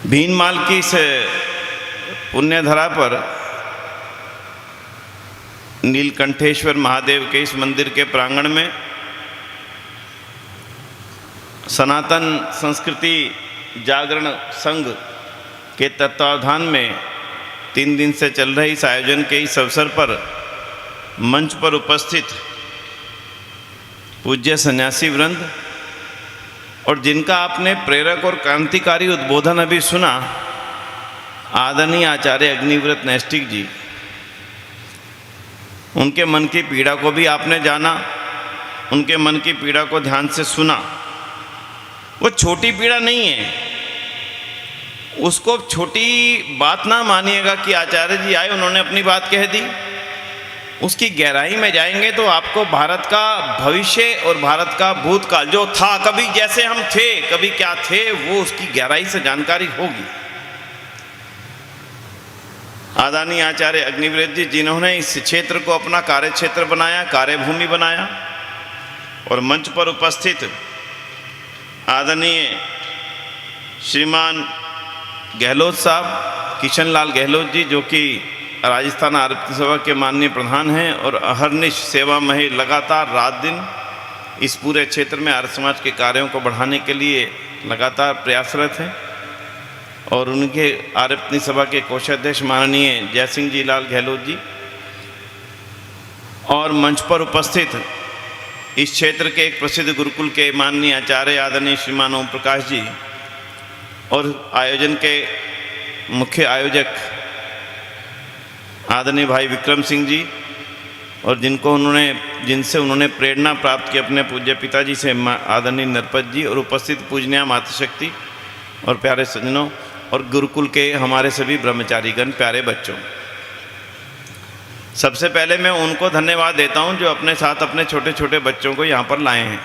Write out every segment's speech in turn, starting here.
भीनमाल की इस पुण्यधरा पर नीलकंठेश्वर महादेव के इस मंदिर के प्रांगण में सनातन संस्कृति जागरण संघ के तत्वावधान में 3 दिन से चल रहे इस आयोजन के इस अवसर पर मंच पर उपस्थित पूज्य सन्यासी वृंद और जिनका आपने प्रेरक और क्रांतिकारी उद्बोधन अभी सुना, आदरणीय आचार्य अग्निव्रत नैष्टिक जी, उनके मन की पीड़ा को भी आपने जाना, उनके मन की पीड़ा को ध्यान से सुना। वो छोटी पीड़ा नहीं है, उसको छोटी बात ना मानिएगा कि आचार्य जी आए उन्होंने अपनी बात कह दी। उसकी गहराई में जाएंगे तो आपको भारत का भविष्य और भारत का भूतकाल जो था, कभी जैसे हम थे, कभी क्या थे, वो उसकी गहराई से जानकारी होगी। आदरणीय आचार्य अग्निव्रत जी, जिन्होंने इस क्षेत्र को अपना कार्य क्षेत्र बनाया, कार्यभूमि बनाया, और मंच पर उपस्थित आदरणीय श्रीमान गहलोत साहब, किशन लाल गहलोत जी, जो कि राजस्थान आरती सभा के माननीय प्रधान हैं और अहर्निश सेवा में लगातार रात दिन इस पूरे क्षेत्र में आर्य समाज के कार्यों को बढ़ाने के लिए लगातार प्रयासरत हैं, और उनके आरती सभा के कोषाध्यक्ष माननीय जयसिंह जी लाल गहलोत जी, और मंच पर उपस्थित इस क्षेत्र के एक प्रसिद्ध गुरुकुल के माननीय आचार्य आदरणीय श्रीमान ओम प्रकाश जी, और आयोजन के मुख्य आयोजक आदरणीय भाई विक्रम सिंह जी, और जिनसे उन्होंने प्रेरणा प्राप्त की अपने पूज्य पिताजी से आदरणीय नरपत जी, और उपस्थित पूजनीय मातृशक्ति और प्यारे सज्जनों, और गुरुकुल के हमारे सभी ब्रह्मचारीगण, प्यारे बच्चों, सबसे पहले मैं उनको धन्यवाद देता हूं जो अपने साथ अपने छोटे छोटे बच्चों को यहाँ पर लाए हैं।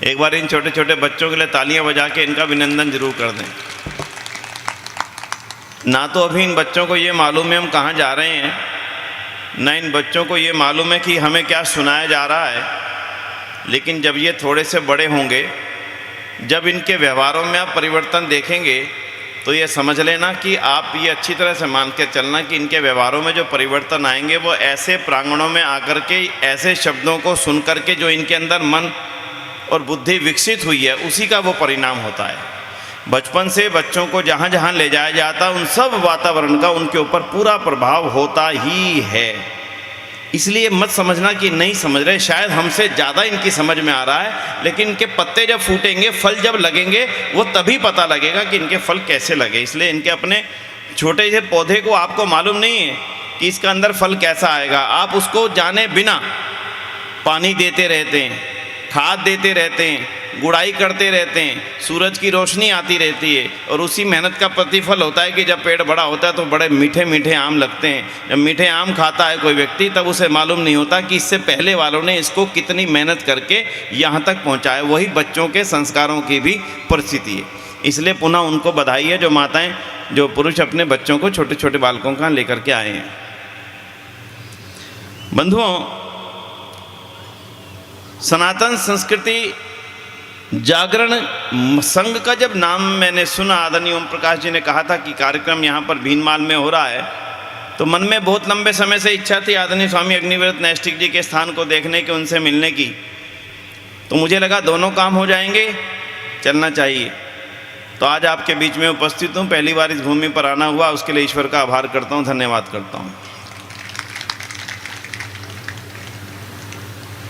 एक बार इन छोटे छोटे बच्चों के लिए तालियां बजा के इनका अभिनंदन जरूर कर दें। ना तो अभी इन बच्चों को ये मालूम है हम कहाँ जा रहे हैं, ना इन बच्चों को ये मालूम है कि हमें क्या सुनाया जा रहा है, लेकिन जब ये थोड़े से बड़े होंगे, जब इनके व्यवहारों में आप परिवर्तन देखेंगे, तो ये समझ लेना कि आप ये अच्छी तरह से मान के चलना कि इनके व्यवहारों में जो परिवर्तन आएंगे वो ऐसे प्रांगणों में आकर के ऐसे शब्दों को सुन करके जो इनके अंदर मन और बुद्धि विकसित हुई है उसी का वो परिणाम होता है। बचपन से बच्चों को जहाँ जहाँ ले जाया जाता उन सब वातावरण का उनके ऊपर पूरा प्रभाव होता ही है। इसलिए मत समझना कि नहीं समझ रहे, शायद हमसे ज़्यादा इनकी समझ में आ रहा है, लेकिन इनके पत्ते जब फूटेंगे, फल जब लगेंगे, वो तभी पता लगेगा कि इनके फल कैसे लगे। इसलिए इनके अपने छोटे से पौधे को आपको मालूम नहीं है कि इसका अंदर फल कैसा आएगा। आप उसको जाने बिना पानी देते रहते हैं, खाद देते रहते हैं, गुड़ाई करते रहते हैं, सूरज की रोशनी आती रहती है, और उसी मेहनत का प्रतिफल होता है कि जब पेड़ बड़ा होता है तो बड़े मीठे मीठे आम लगते हैं। जब मीठे आम खाता है कोई व्यक्ति, तब उसे मालूम नहीं होता कि इससे पहले वालों ने इसको कितनी मेहनत करके यहाँ तक पहुँचाया। वही बच्चों के संस्कारों की भी परिस्थिति है। इसलिए पुनः उनको बधाई है जो माताएँ, जो पुरुष अपने बच्चों को, छोटे छोटे बालकों का लेकर के आए हैं। बंधुओं, सनातन संस्कृति जागरण संघ का जब नाम मैंने सुना, आदरणीय ओम प्रकाश जी ने कहा था कि कार्यक्रम यहाँ पर भीनमाल में हो रहा है, तो मन में बहुत लंबे समय से इच्छा थी आदरणीय स्वामी अग्निव्रत नैष्टिक जी के स्थान को देखने की, उनसे मिलने की। तो मुझे लगा दोनों काम हो जाएंगे, चलना चाहिए। तो आज आपके बीच में उपस्थित हूँ। पहली बार इस भूमि पर आना हुआ, उसके लिए ईश्वर का आभार करता हूँ, धन्यवाद करता हूँ।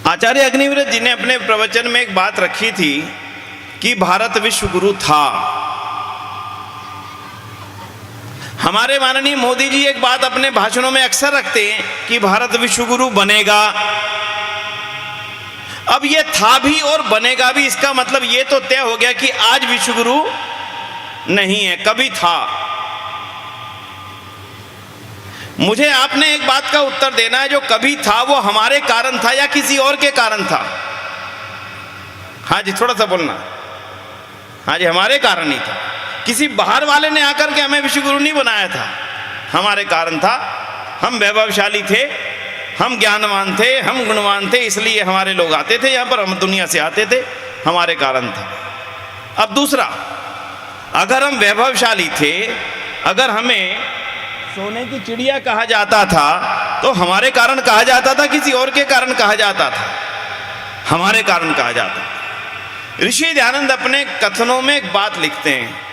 आचार्य अग्निव्रत जी ने अपने प्रवचन में एक बात रखी थी कि भारत विश्व गुरु था। हमारे माननीय मोदी जी एक बात अपने भाषणों में अक्सर रखते हैं कि भारत विश्व गुरु बनेगा। अब ये था भी और बनेगा भी, इसका मतलब ये तो तय हो गया कि आज विश्व गुरु नहीं है, कभी था। मुझे आपने एक बात का उत्तर देना है, जो कभी था वो हमारे कारण था या किसी और के कारण था? हाँ जी, थोड़ा सा बोलना। हाँ जी, हमारे कारण ही था। किसी बाहर वाले ने आकर के हमें विश्व गुरु नहीं बनाया था, हमारे कारण था। हम वैभवशाली थे, हम ज्ञानवान थे, हम गुणवान थे, इसलिए हमारे लोग आते थे यहाँ पर, हम दुनिया से आते थे, हमारे कारण था। अब दूसरा, अगर हम वैभवशाली थे, अगर हमें सोने की चिड़िया कहा जाता था, तो हमारे कारण कहा जाता था, किसी और के कारण कहा जाता था? हमारे कारण कहा जाता था। ऋषि दयानंद अपने कथनों में एक बात लिखते हैं।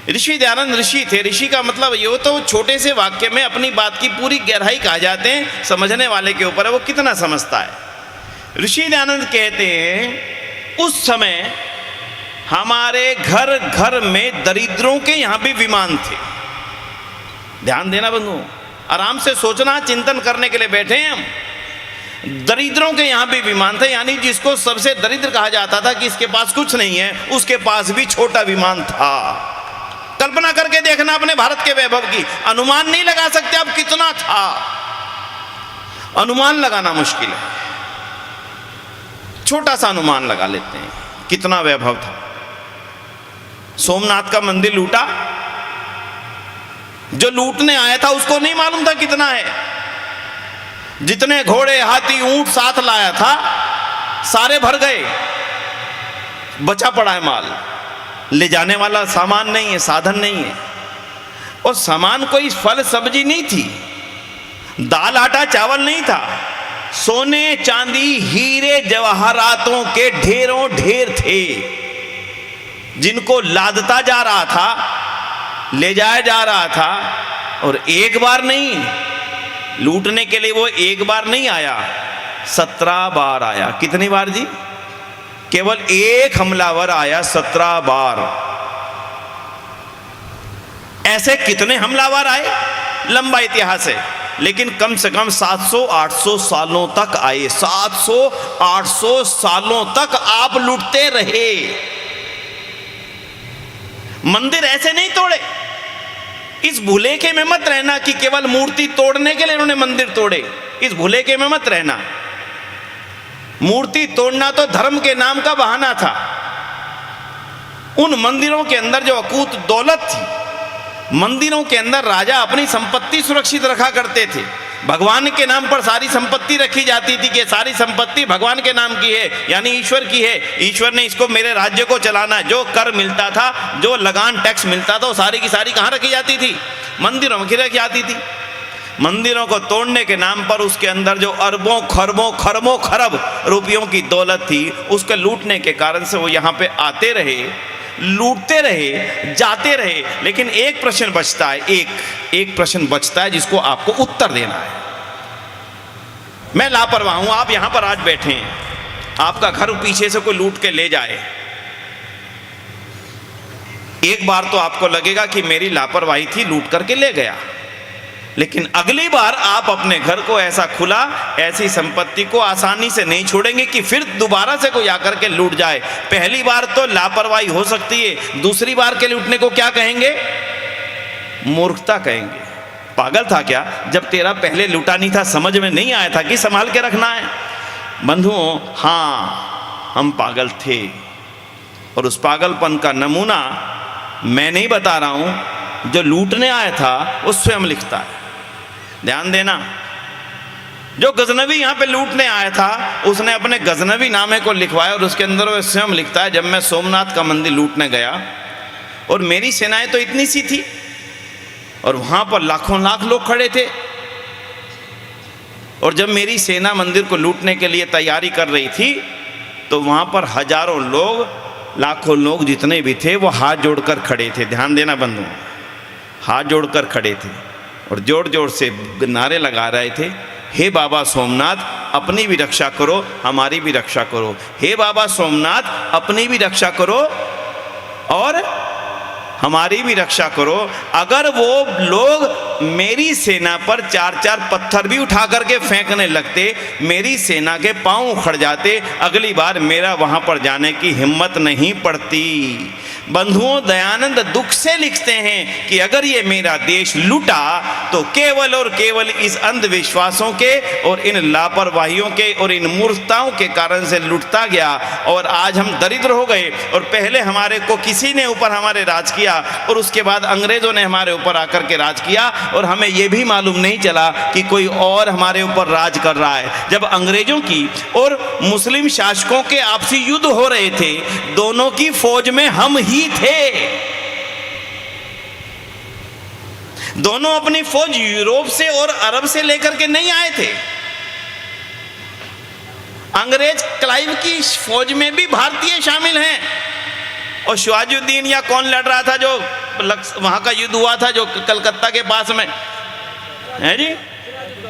ऋषि दयानंद ऋषि थे। ऋषि का मतलब ये तो छोटे से वाक्य में अपनी बात की पूरी गहराई कहा जाते हैं, समझने वाले के ऊपर है वो कितना समझता है। ऋषि दयानंद कहते हैं उस समय हमारे घर घर में दरिद्रों के यहाँ भी विमान थे। ध्यान देना बंधुओं, आराम से सोचना, चिंतन करने के लिए बैठे हैं हम। दरिद्रों के यहाँ भी विमान थे, यानी जिसको सबसे दरिद्र कहा जाता था कि इसके पास कुछ नहीं है, उसके पास भी छोटा विमान था। कल्पना करके देखना अपने भारत के वैभव की, अनुमान नहीं लगा सकते अब कितना था, अनुमान लगाना मुश्किल है, छोटा सा अनुमान लगा लेते हैं कितना वैभव था। सोमनाथ का मंदिर लूटा, जो लूटने आया था उसको नहीं मालूम था कितना है। जितने घोड़े, हाथी, ऊंट साथ लाया था सारे भर गए, बचा पड़ा है माल। ले जाने वाला सामान नहीं है, साधन नहीं है। और सामान कोई फल सब्जी नहीं थी, दाल आटा चावल नहीं था, सोने चांदी हीरे जवाहरातों के ढेरों ढेर थे, जिनको लादता जा रहा था, ले जाया जा रहा था। और एक बार नहीं, लूटने के लिए वो एक बार नहीं आया, 17 बार आया। कितनी बार जी? केवल एक हमलावर आया 17 बार। ऐसे कितने हमलावर आए, लंबा इतिहास है, लेकिन कम से कम 700-800 सालों तक आए। 700-800 सालों तक आप लूटते रहे। मंदिर ऐसे नहीं तोड़े। इस भुलेखे में मत रहना कि केवल मूर्ति तोड़ने के लिए इन्होंने मंदिर तोड़े। इस भुलेखे में मत रहना। मूर्ति तोड़ना तो धर्म के नाम का बहाना था। उन मंदिरों के अंदर जो अकूत दौलत थी, मंदिरों के अंदर राजा अपनी संपत्ति सुरक्षित रखा करते थे। भगवान के नाम पर सारी संपत्ति रखी जाती थी कि सारी संपत्ति भगवान के नाम की है, यानी ईश्वर की है। ईश्वर ने इसको, मेरे राज्य को चलाना है। जो कर मिलता था, जो लगान टैक्स मिलता था, वो सारी की सारी कहाँ रखी जाती थी? मंदिरों में रखी जाती थी। मंदिरों को तोड़ने के नाम पर उसके अंदर जो अरबों खरबों खरब रुपयों की दौलत थी, उसके लूटने के कारण से वो यहाँ पे आते रहे, लूटते रहे, जाते रहे। लेकिन एक प्रश्न बचता है, एक प्रश्न बचता है जिसको आपको उत्तर देना है। मैं लापरवाह हूं, आप यहां पर आज बैठे हैं, आपका घर पीछे से कोई लूट के ले जाए, एक बार तो आपको लगेगा कि मेरी लापरवाही थी, लूट करके ले गया। लेकिन अगली बार आप अपने घर को ऐसा खुला, ऐसी संपत्ति को आसानी से नहीं छोड़ेंगे कि फिर दोबारा से कोई आकर के लूट जाए। पहली बार तो लापरवाही हो सकती है, दूसरी बार के लूटने को क्या कहेंगे? मूर्खता कहेंगे। पागल था क्या? जब तेरा पहले लूटा नहीं था, समझ में नहीं आया था कि संभाल के रखना है? बंधुओं, हाँ, हम पागल थे। और उस पागलपन का नमूना मैं नहीं बता रहा हूं, जो लूटने आया था वो स्वयं लिखता है। ध्यान देना, जो गजनवी यहाँ पे लूटने आया था, उसने अपने गजनवी नामे को लिखवाया और उसके अंदर वो स्वयं लिखता है, जब मैं सोमनाथ का मंदिर लूटने गया और मेरी सेनाएं तो इतनी सी थी और वहाँ पर लाखों लाख लोग खड़े थे, और जब मेरी सेना मंदिर को लूटने के लिए तैयारी कर रही थी तो वहाँ पर हजारों लोग, लाखों लोग जितने भी थे वो हाथ जोड़कर खड़े थे। ध्यान देना बंधुओं, हाथ जोड़कर खड़े थे और जोर जोर से नारे लगा रहे थे, हे बाबा सोमनाथ, अपनी भी रक्षा करो, हमारी भी रक्षा करो। हे बाबा सोमनाथ, अपनी भी रक्षा करो और हमारी भी रक्षा करो। अगर वो लोग मेरी सेना पर 4-4 पत्थर भी उठा करके फेंकने लगते, मेरी सेना के पांव उखड़ जाते, अगली बार मेरा वहां पर जाने की हिम्मत नहीं पड़ती। बंधुओं, दयानंद दुख से लिखते हैं कि अगर ये मेरा देश लूटा तो केवल और केवल इस अंधविश्वासों के और इन लापरवाहियों के और इन मूर्खताओं के कारण से लूटता गया, और आज हम दरिद्र हो गए। और पहले हमारे को किसी ने ऊपर हमारे राज किया और उसके बाद अंग्रेजों ने हमारे ऊपर आकर के राज किया, और हमें यह भी मालूम नहीं चला कि कोई और हमारे ऊपर राज कर रहा है। जब अंग्रेजों की और मुस्लिम शासकों के आपसी युद्ध हो रहे थे, दोनों की फौज में हम ही थे। दोनों अपनी फौज यूरोप से और अरब से लेकर के नहीं आए थे। अंग्रेज क्लाइव की फौज में भी भारतीय शामिल हैं। और शिवाजीउद्दीन या कौन लड़ रहा था जो वहां का युद्ध हुआ था जो कलकत्ता के पास में है जी,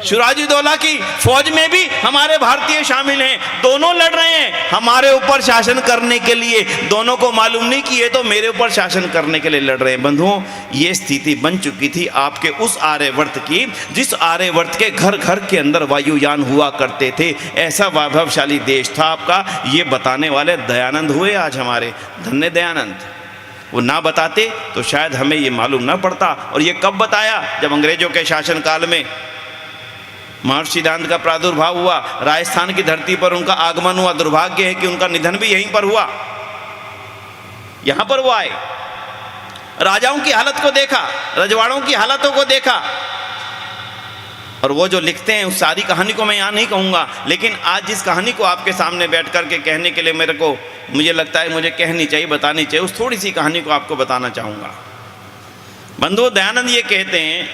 सिराजुद्दौला की फौज में भी हमारे भारतीय शामिल हैं। दोनों लड़ रहे हैं हमारे ऊपर शासन करने के लिए। दोनों को मालूम नहीं कि ये तो मेरे ऊपर शासन करने के लिए लड़ रहे हैं। बंधुओं, ये स्थिति बन चुकी थी आपके उस आर्यवर्त की, जिस आर्यवर्त के घर घर के अंदर वायुयान हुआ करते थे। ऐसा वैभवशाली देश था आपका। ये बताने वाले दयानंद हुए आज हमारे, धन्य दयानंद। वो ना बताते तो शायद हमें ये मालूम ना पड़ता। और ये कब बताया? जब अंग्रेजों के शासनकाल में महर्षि दांत का प्रादुर्भाव हुआ, राजस्थान की धरती पर उनका आगमन हुआ। दुर्भाग्य है कि उनका निधन भी यहीं पर हुआ। यहां पर वो आए, राजाओं की हालत को देखा, रजवाड़ों की हालतों को देखा। और वो जो लिखते हैं उस सारी कहानी को मैं यहाँ नहीं कहूँगा, लेकिन आज जिस कहानी को आपके सामने बैठ कर के कहने के लिए मुझे लगता है मुझे कहनी चाहिए, बतानी चाहिए, उस थोड़ी सी कहानी को आपको बताना चाहूँगा। बंधुओं, दयानंद ये कहते हैं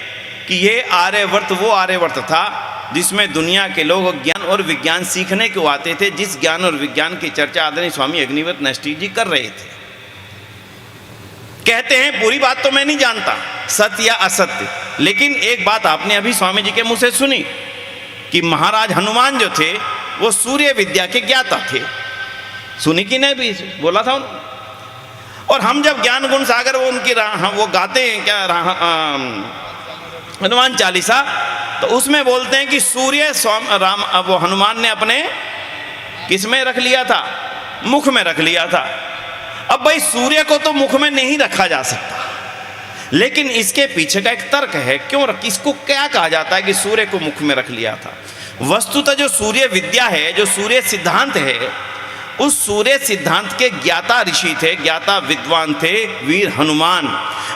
कि ये आर्यवर्त वो आर्यवर्त था जिसमें दुनिया के लोग ज्ञान और विज्ञान सीखने को आते थे, जिस ज्ञान और विज्ञान की चर्चा आदरणीय स्वामी अग्निवेश नष्टी जी कर रहे थे। कहते हैं, पूरी बात तो मैं नहीं जानता सत्य या असत्य, लेकिन एक बात आपने अभी स्वामी जी के मुंह से सुनी कि महाराज हनुमान जो थे वो सूर्य विद्या के ज्ञाता थे। सुनी कि नहीं? भी बोला था उन्होंने। और हम जब ज्ञान गुण सागर वो उनकी वो गाते हैं क्या, हनुमान चालीसा, तो उसमें बोलते हैं कि सूर्य राम वो हनुमान ने अपने किस में रख लिया था? मुख में रख लिया था। अब भाई सूर्य को तो मुख में नहीं रखा जा सकता, लेकिन इसके पीछे का एक तर्क है, क्यों इसको क्या कहा जाता है कि सूर्य को मुख में रख लिया था? वस्तुतः जो सूर्य विद्या है, जो सूर्य सिद्धांत है, उस सूर्य सिद्धांत के ज्ञाता ऋषि थे, ज्ञाता विद्वान थे वीर हनुमान।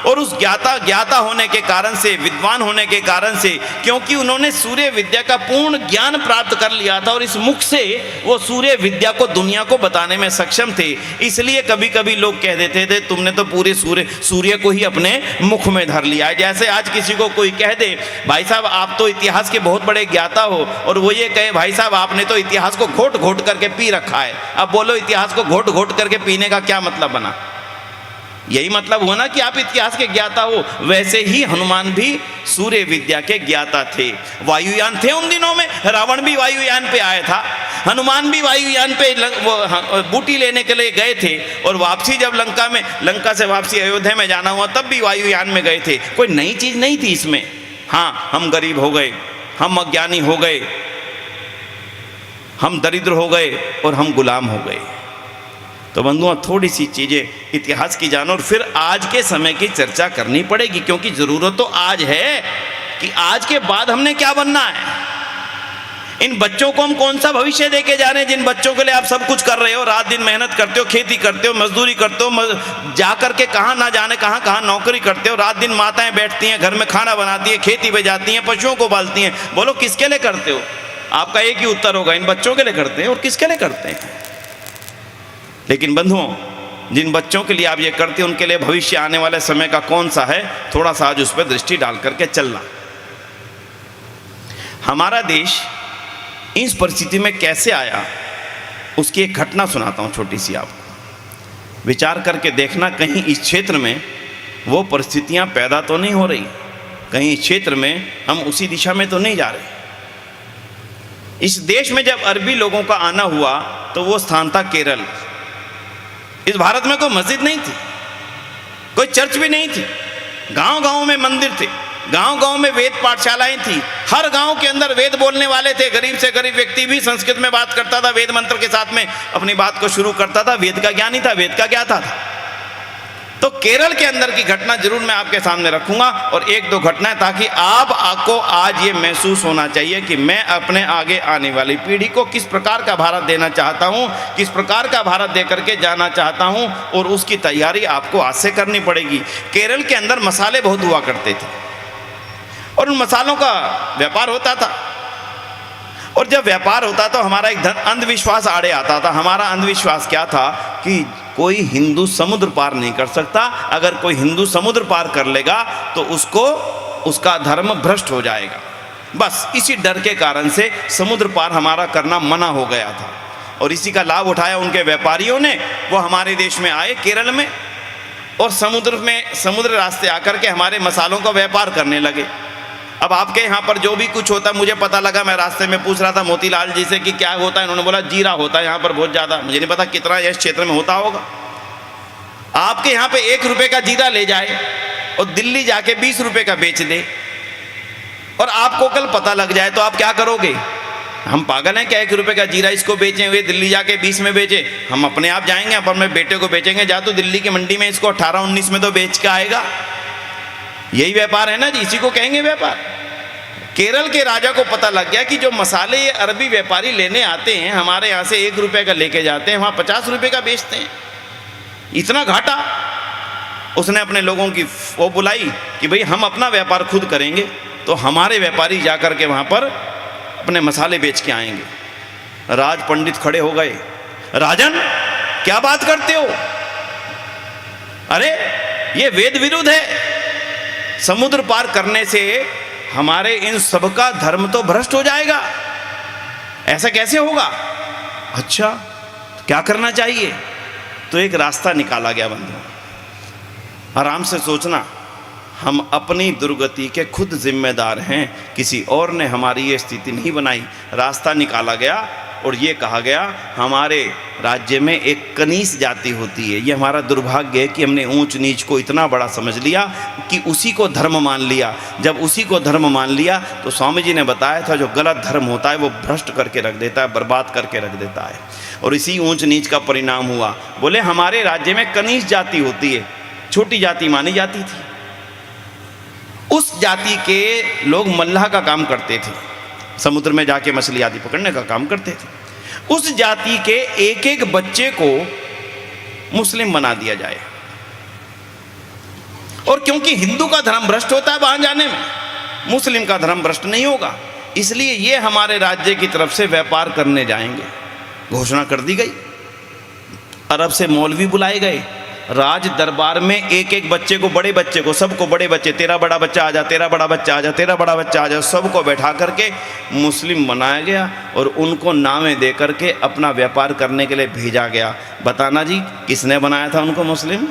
और उस ज्ञाता होने के कारण से, विद्वान होने के कारण से, क्योंकि उन्होंने सूर्य विद्या का पूर्ण ज्ञान प्राप्त कर लिया था और इस मुख से वो सूर्य विद्या को दुनिया को बताने में सक्षम थे, इसलिए कभी कभी लोग कह देते थे तुमने तो पूरे सूर्य को ही अपने मुख में धर लिया है। जैसे आज किसी को कोई कह दे भाई साहब आप तो इतिहास के बहुत बड़े ज्ञाता हो, और वो ये कहे भाई साहब आपने तो इतिहास को घोट घोट करके पी रखा है। अब बोलो इतिहास को घोट घोट करके पीने का क्या मतलब बना? यही मतलब हुआ ना कि आप इतिहास के ज्ञाता हो। वैसे ही हनुमान भी सूर्य विद्या के ज्ञाता थे। वायुयान थे उन दिनों में, रावण भी वायुयान पे आया था, हनुमान भी वायुयान पे बूटी लेने के लिए गए थे। और वापसी जब लंका से वापसी अयोध्या में जाना हुआ तब भी वायुयान में गए थे। कोई नई चीज नहीं थी इसमें। हाँ, हम गरीब हो गए, हम अज्ञानी हो गए, हम दरिद्र हो गए और हम गुलाम हो गए। तो बंधुओं, थोड़ी सी चीज़ें इतिहास की जानो और फिर आज के समय की चर्चा करनी पड़ेगी, क्योंकि ज़रूरत तो आज है कि आज के बाद हमने क्या बनना है। इन बच्चों को हम कौन सा भविष्य देके जा रहे हैं, जिन बच्चों के लिए आप सब कुछ कर रहे हो, रात दिन मेहनत करते हो, खेती करते हो, मजदूरी करते हो, जा करके कहाँ ना जाने कहाँ नौकरी करते हो, रात दिन माताएं बैठती हैं घर में, खाना बनाती हैं, खेती पे जाती हैं, पशुओं को पालती हैं। बोलो किसके लिए करते हो? आपका एक ही उत्तर होगा, इन बच्चों के लिए करते हैं। और किसके लिए करते हैं? लेकिन बंधुओं, जिन बच्चों के लिए आप ये करते हैं उनके लिए भविष्य आने वाले समय का कौन सा है, थोड़ा सा आज उस पर दृष्टि डाल करके चलना। हमारा देश इस परिस्थिति में कैसे आया, उसकी एक घटना सुनाता हूँ छोटी सी आपको। विचार करके देखना, कहीं इस क्षेत्र में वो परिस्थितियाँ पैदा तो नहीं हो रही, कहीं इस क्षेत्र में हम उसी दिशा में तो नहीं जा रहे। इस देश में जब अरबी लोगों का आना हुआ तो वो स्थान था केरल। इस भारत में कोई मस्जिद नहीं थी, कोई चर्च भी नहीं थी, गांव गांव में मंदिर थे, गांव गांव में वेद पाठशालाएं थी, हर गांव के अंदर वेद बोलने वाले थे। गरीब से गरीब व्यक्ति भी संस्कृत में बात करता था, वेद मंत्र के साथ में अपनी बात को शुरू करता था। वेद का ज्ञानी था, वेद का ज्ञाता था। तो केरल के अंदर की घटना जरूर मैं आपके सामने रखूंगा, और एक दो घटनाएं, ताकि आपको आज ये महसूस होना चाहिए कि मैं अपने आगे आने वाली पीढ़ी को किस प्रकार का भारत देना चाहता हूं, किस प्रकार का भारत दे करके जाना चाहता हूं, और उसकी तैयारी आपको आज से करनी पड़ेगी। केरल के अंदर मसाले बहुत हुआ करते थे और उन मसालों का व्यापार होता था। और जब व्यापार होता तो हमारा एक अंधविश्वास आड़े आता था। हमारा अंधविश्वास क्या था कि कोई हिंदू समुद्र पार नहीं कर सकता। अगर कोई हिंदू समुद्र पार कर लेगा तो उसको उसका धर्म भ्रष्ट हो जाएगा। बस इसी डर के कारण से समुद्र पार हमारा करना मना हो गया था, और इसी का लाभ उठाया उनके व्यापारियों ने। वो हमारे देश में आए केरल में, और समुद्र रास्ते आकर के हमारे मसालों का व्यापार करने लगे। अब आपके यहाँ पर जो भी कुछ होता, मुझे पता लगा, मैं रास्ते में पूछ रहा था मोतीलाल जी से कि क्या होता है, इन्होंने बोला जीरा होता है यहाँ पर बहुत ज़्यादा। मुझे नहीं पता कितना इस क्षेत्र में होता होगा। आपके यहाँ पे 1 रुपये का जीरा ले जाए और दिल्ली जाके 20 रुपये का बेच दे, और आपको कल पता लग जाए तो आप क्या करोगे? हम पागल हैं क्या 1 रुपये का जीरा इसको बेचें हुए, दिल्ली जाके 20 में बेचे? हम अपने आप जाएंगे, अपन अपने बेटे को बेचेंगे, जा तो दिल्ली की मंडी में इसको 18-19 में तो बेच के आएगा। यही व्यापार है ना जी, इसी को कहेंगे व्यापार। केरल के राजा को पता लग गया कि जो मसाले ये अरबी व्यापारी लेने आते हैं, हमारे यहाँ से 1 रुपये का लेके जाते हैं, वहाँ 50 रुपये का बेचते हैं, इतना घाटा। उसने अपने लोगों की वो बुलाई कि भाई हम अपना व्यापार खुद करेंगे, तो हमारे व्यापारी जाकर के वहाँ पर अपने मसाले बेच के आएंगे। राज पंडित खड़े हो गए, राजन क्या बात करते हो? अरे ये वेद विरुद्ध है, समुद्र पार करने से हमारे इन सबका धर्म तो भ्रष्ट हो जाएगा, ऐसा कैसे होगा? अच्छा क्या करना चाहिए? तो एक रास्ता निकाला गया बंधु, आराम से सोचना, हम अपनी दुर्गति के खुद जिम्मेदार हैं, किसी और ने हमारी ये स्थिति नहीं बनाई। रास्ता निकाला गया और ये कहा गया हमारे राज्य में एक कनीस जाति होती है। ये हमारा दुर्भाग्य है कि हमने ऊंच नीच को इतना बड़ा समझ लिया कि उसी को धर्म मान लिया। जब उसी को धर्म मान लिया तो स्वामी जी ने बताया था जो गलत धर्म होता है वो भ्रष्ट करके रख देता है, बर्बाद करके रख देता है, और इसी ऊंच नीच का परिणाम हुआ। बोले हमारे राज्य में कनीस जाति होती है, छोटी जाति मानी जाती थी। उस जाति के लोग मल्लाह का काम करते थे, समुद्र में जाके मछली आदि पकड़ने का काम करते थे। उस जाति के एक एक बच्चे को मुस्लिम बना दिया जाए, और क्योंकि हिंदू का धर्म भ्रष्ट होता है वहां जाने में, मुस्लिम का धर्म भ्रष्ट नहीं होगा, इसलिए ये हमारे राज्य की तरफ से व्यापार करने जाएंगे। घोषणा कर दी गई, अरब से मौलवी बुलाए गए, राज दरबार में एक एक बच्चे को, बड़े बच्चे को, सबको, बड़े बच्चे, तेरा बड़ा बच्चा आ जा, तेरा बड़ा बच्चा आ जा, तेरा बड़ा बच्चा आ जा, सबको बैठा करके मुस्लिम बनाया गया और उनको नामें दे करके अपना व्यापार करने के लिए भेजा गया। बताना जी किसने बनाया था उनको मुस्लिम?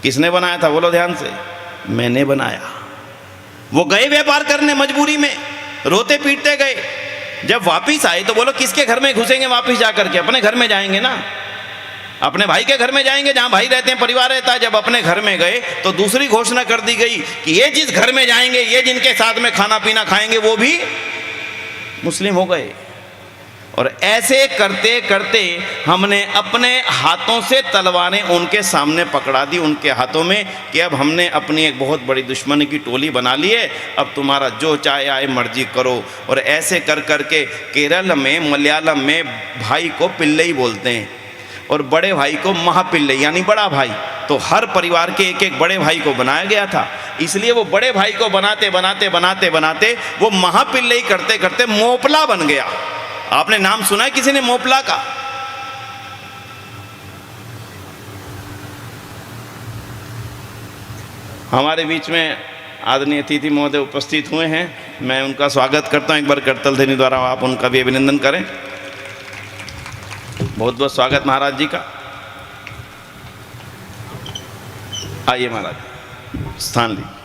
किसने बनाया था? बोलो ध्यान से। मैंने बनाया। वो गए व्यापार करने मजबूरी में, रोते पीटते गए। जब वापिस आए तो बोलो किसके घर में घुसेंगे? वापिस जा करके अपने घर में जाएंगे ना, अपने भाई के घर में जाएंगे जहां भाई रहते हैं, परिवार रहता है। जब अपने घर में गए तो दूसरी घोषणा कर दी गई कि ये जिस घर में जाएंगे, ये जिनके साथ में खाना पीना खाएंगे वो भी मुस्लिम हो गए। और ऐसे करते करते हमने अपने हाथों से तलवारें उनके सामने पकड़ा दी, उनके हाथों में, कि अब हमने अपनी एक बहुत बड़ी दुश्मनी की टोली बना ली है, अब तुम्हारा जो चाहे आए मर्जी करो। और ऐसे कर करके केरल में, मलयालम में भाई को पिल्लई बोलते हैं और बड़े भाई को महापिल्लई यानी बड़ा भाई। तो हर परिवार के एक एक बड़े भाई को बनाया गया था, इसलिए वो बड़े भाई को बनाते बनाते बनाते बनाते वो महापिल्लई करते करते मोपला बन गया। आपने नाम सुना है किसी ने मोपला का? हमारे बीच में आदरणीय अतिथि महोदय उपस्थित हुए हैं, मैं उनका स्वागत करता हूं। एक बार करतल ध्वनि द्वारा आप उनका भी अभिनंदन करें। बहुत बहुत स्वागत महाराज जी का। आइए महाराज, स्थान लीजिए।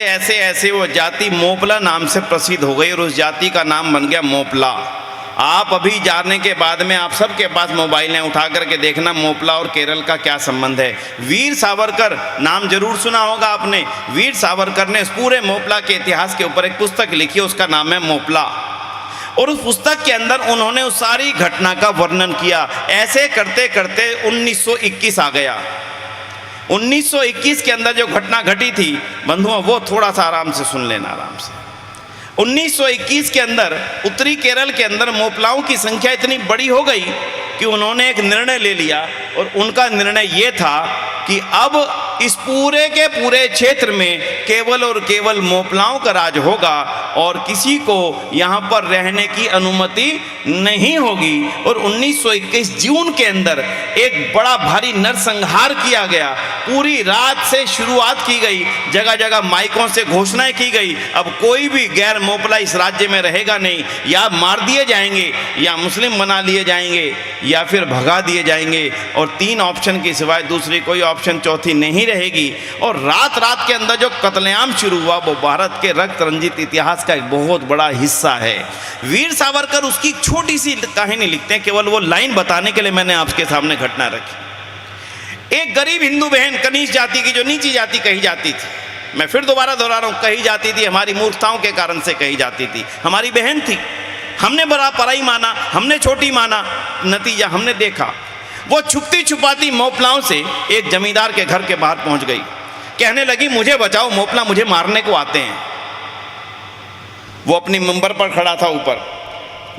ऐसे ऐसे वो जाति मोपला नाम से प्रसिद्ध हो गई और उस जाति का नाम बन गया मोपला। आप अभी जाने के बाद में आप सबके पास मोबाइल हैं, उठा करके देखना मोपला और केरल का क्या संबंध है। वीर सावरकर नाम जरूर सुना होगा आपने। वीर सावरकर ने इस पूरे मोपला के इतिहास के ऊपर एक पुस्तक लिखी, उसका नाम है मोपला। और उस पुस्तक के अंदर उन्होंने उस सारी घटना का वर्णन किया। ऐसे करते करते 1921 आ गया। 1921 के अंदर जो घटना घटी थी बंधुओं, वो थोड़ा सा आराम से सुन लेना, आराम से। 1921 के अंदर उत्तरी केरल के अंदर मोपलाओं की संख्या इतनी बड़ी हो गई कि उन्होंने एक निर्णय ले लिया, और उनका निर्णय ये था कि अब इस पूरे के पूरे क्षेत्र में केवल और केवल मोपलाओं का राज होगा और किसी को यहाँ पर रहने की अनुमति नहीं होगी। और 1921 जून के अंदर एक बड़ा भारी नरसंहार किया गया। पूरी रात से शुरुआत की गई, जगह जगह माइकों से घोषणाएं की गई, अब कोई भी गैर मोपला इस राज्य में रहेगा नहीं, या मार दिए जाएंगे या मुस्लिम बना लिए जाएंगे या फिर भगा दिए जाएंगे। और 3 ऑप्शन के सिवाय दूसरी कोई ऑप्शन चौथी नहीं रहेगी। और रात रात के अंदर जो कत्लेआम शुरू हुआ वो भारत के रक्त रंजित इतिहास का एक बहुत बड़ा हिस्सा है। वीर सावरकर उसकी छोटी सी कहानी लिखते हैं, केवल वो लाइन बताने के लिए मैंने आपके सामने घटना रखी। एक गरीब हिंदू बहन कनिष्ठ जाति की, जो नीची जाति कही जाती थी, मैं फिर दोबारा दोहरा रहा हूं, कही जाती थी, हमारी मूर्खताओं के कारण से कही जाती थी, हमारी बहन थी, हमने बड़ा पराई माना, हमने छोटी माना, नतीजा हमने देखा। वो छुपती छुपाती मोपलाओं से एक जमींदार के घर के बाहर पहुंच गई, कहने लगी मुझे बचाओ, मोपला मुझे मारने को आते हैं। वो अपनी मंबर पर खड़ा था ऊपर,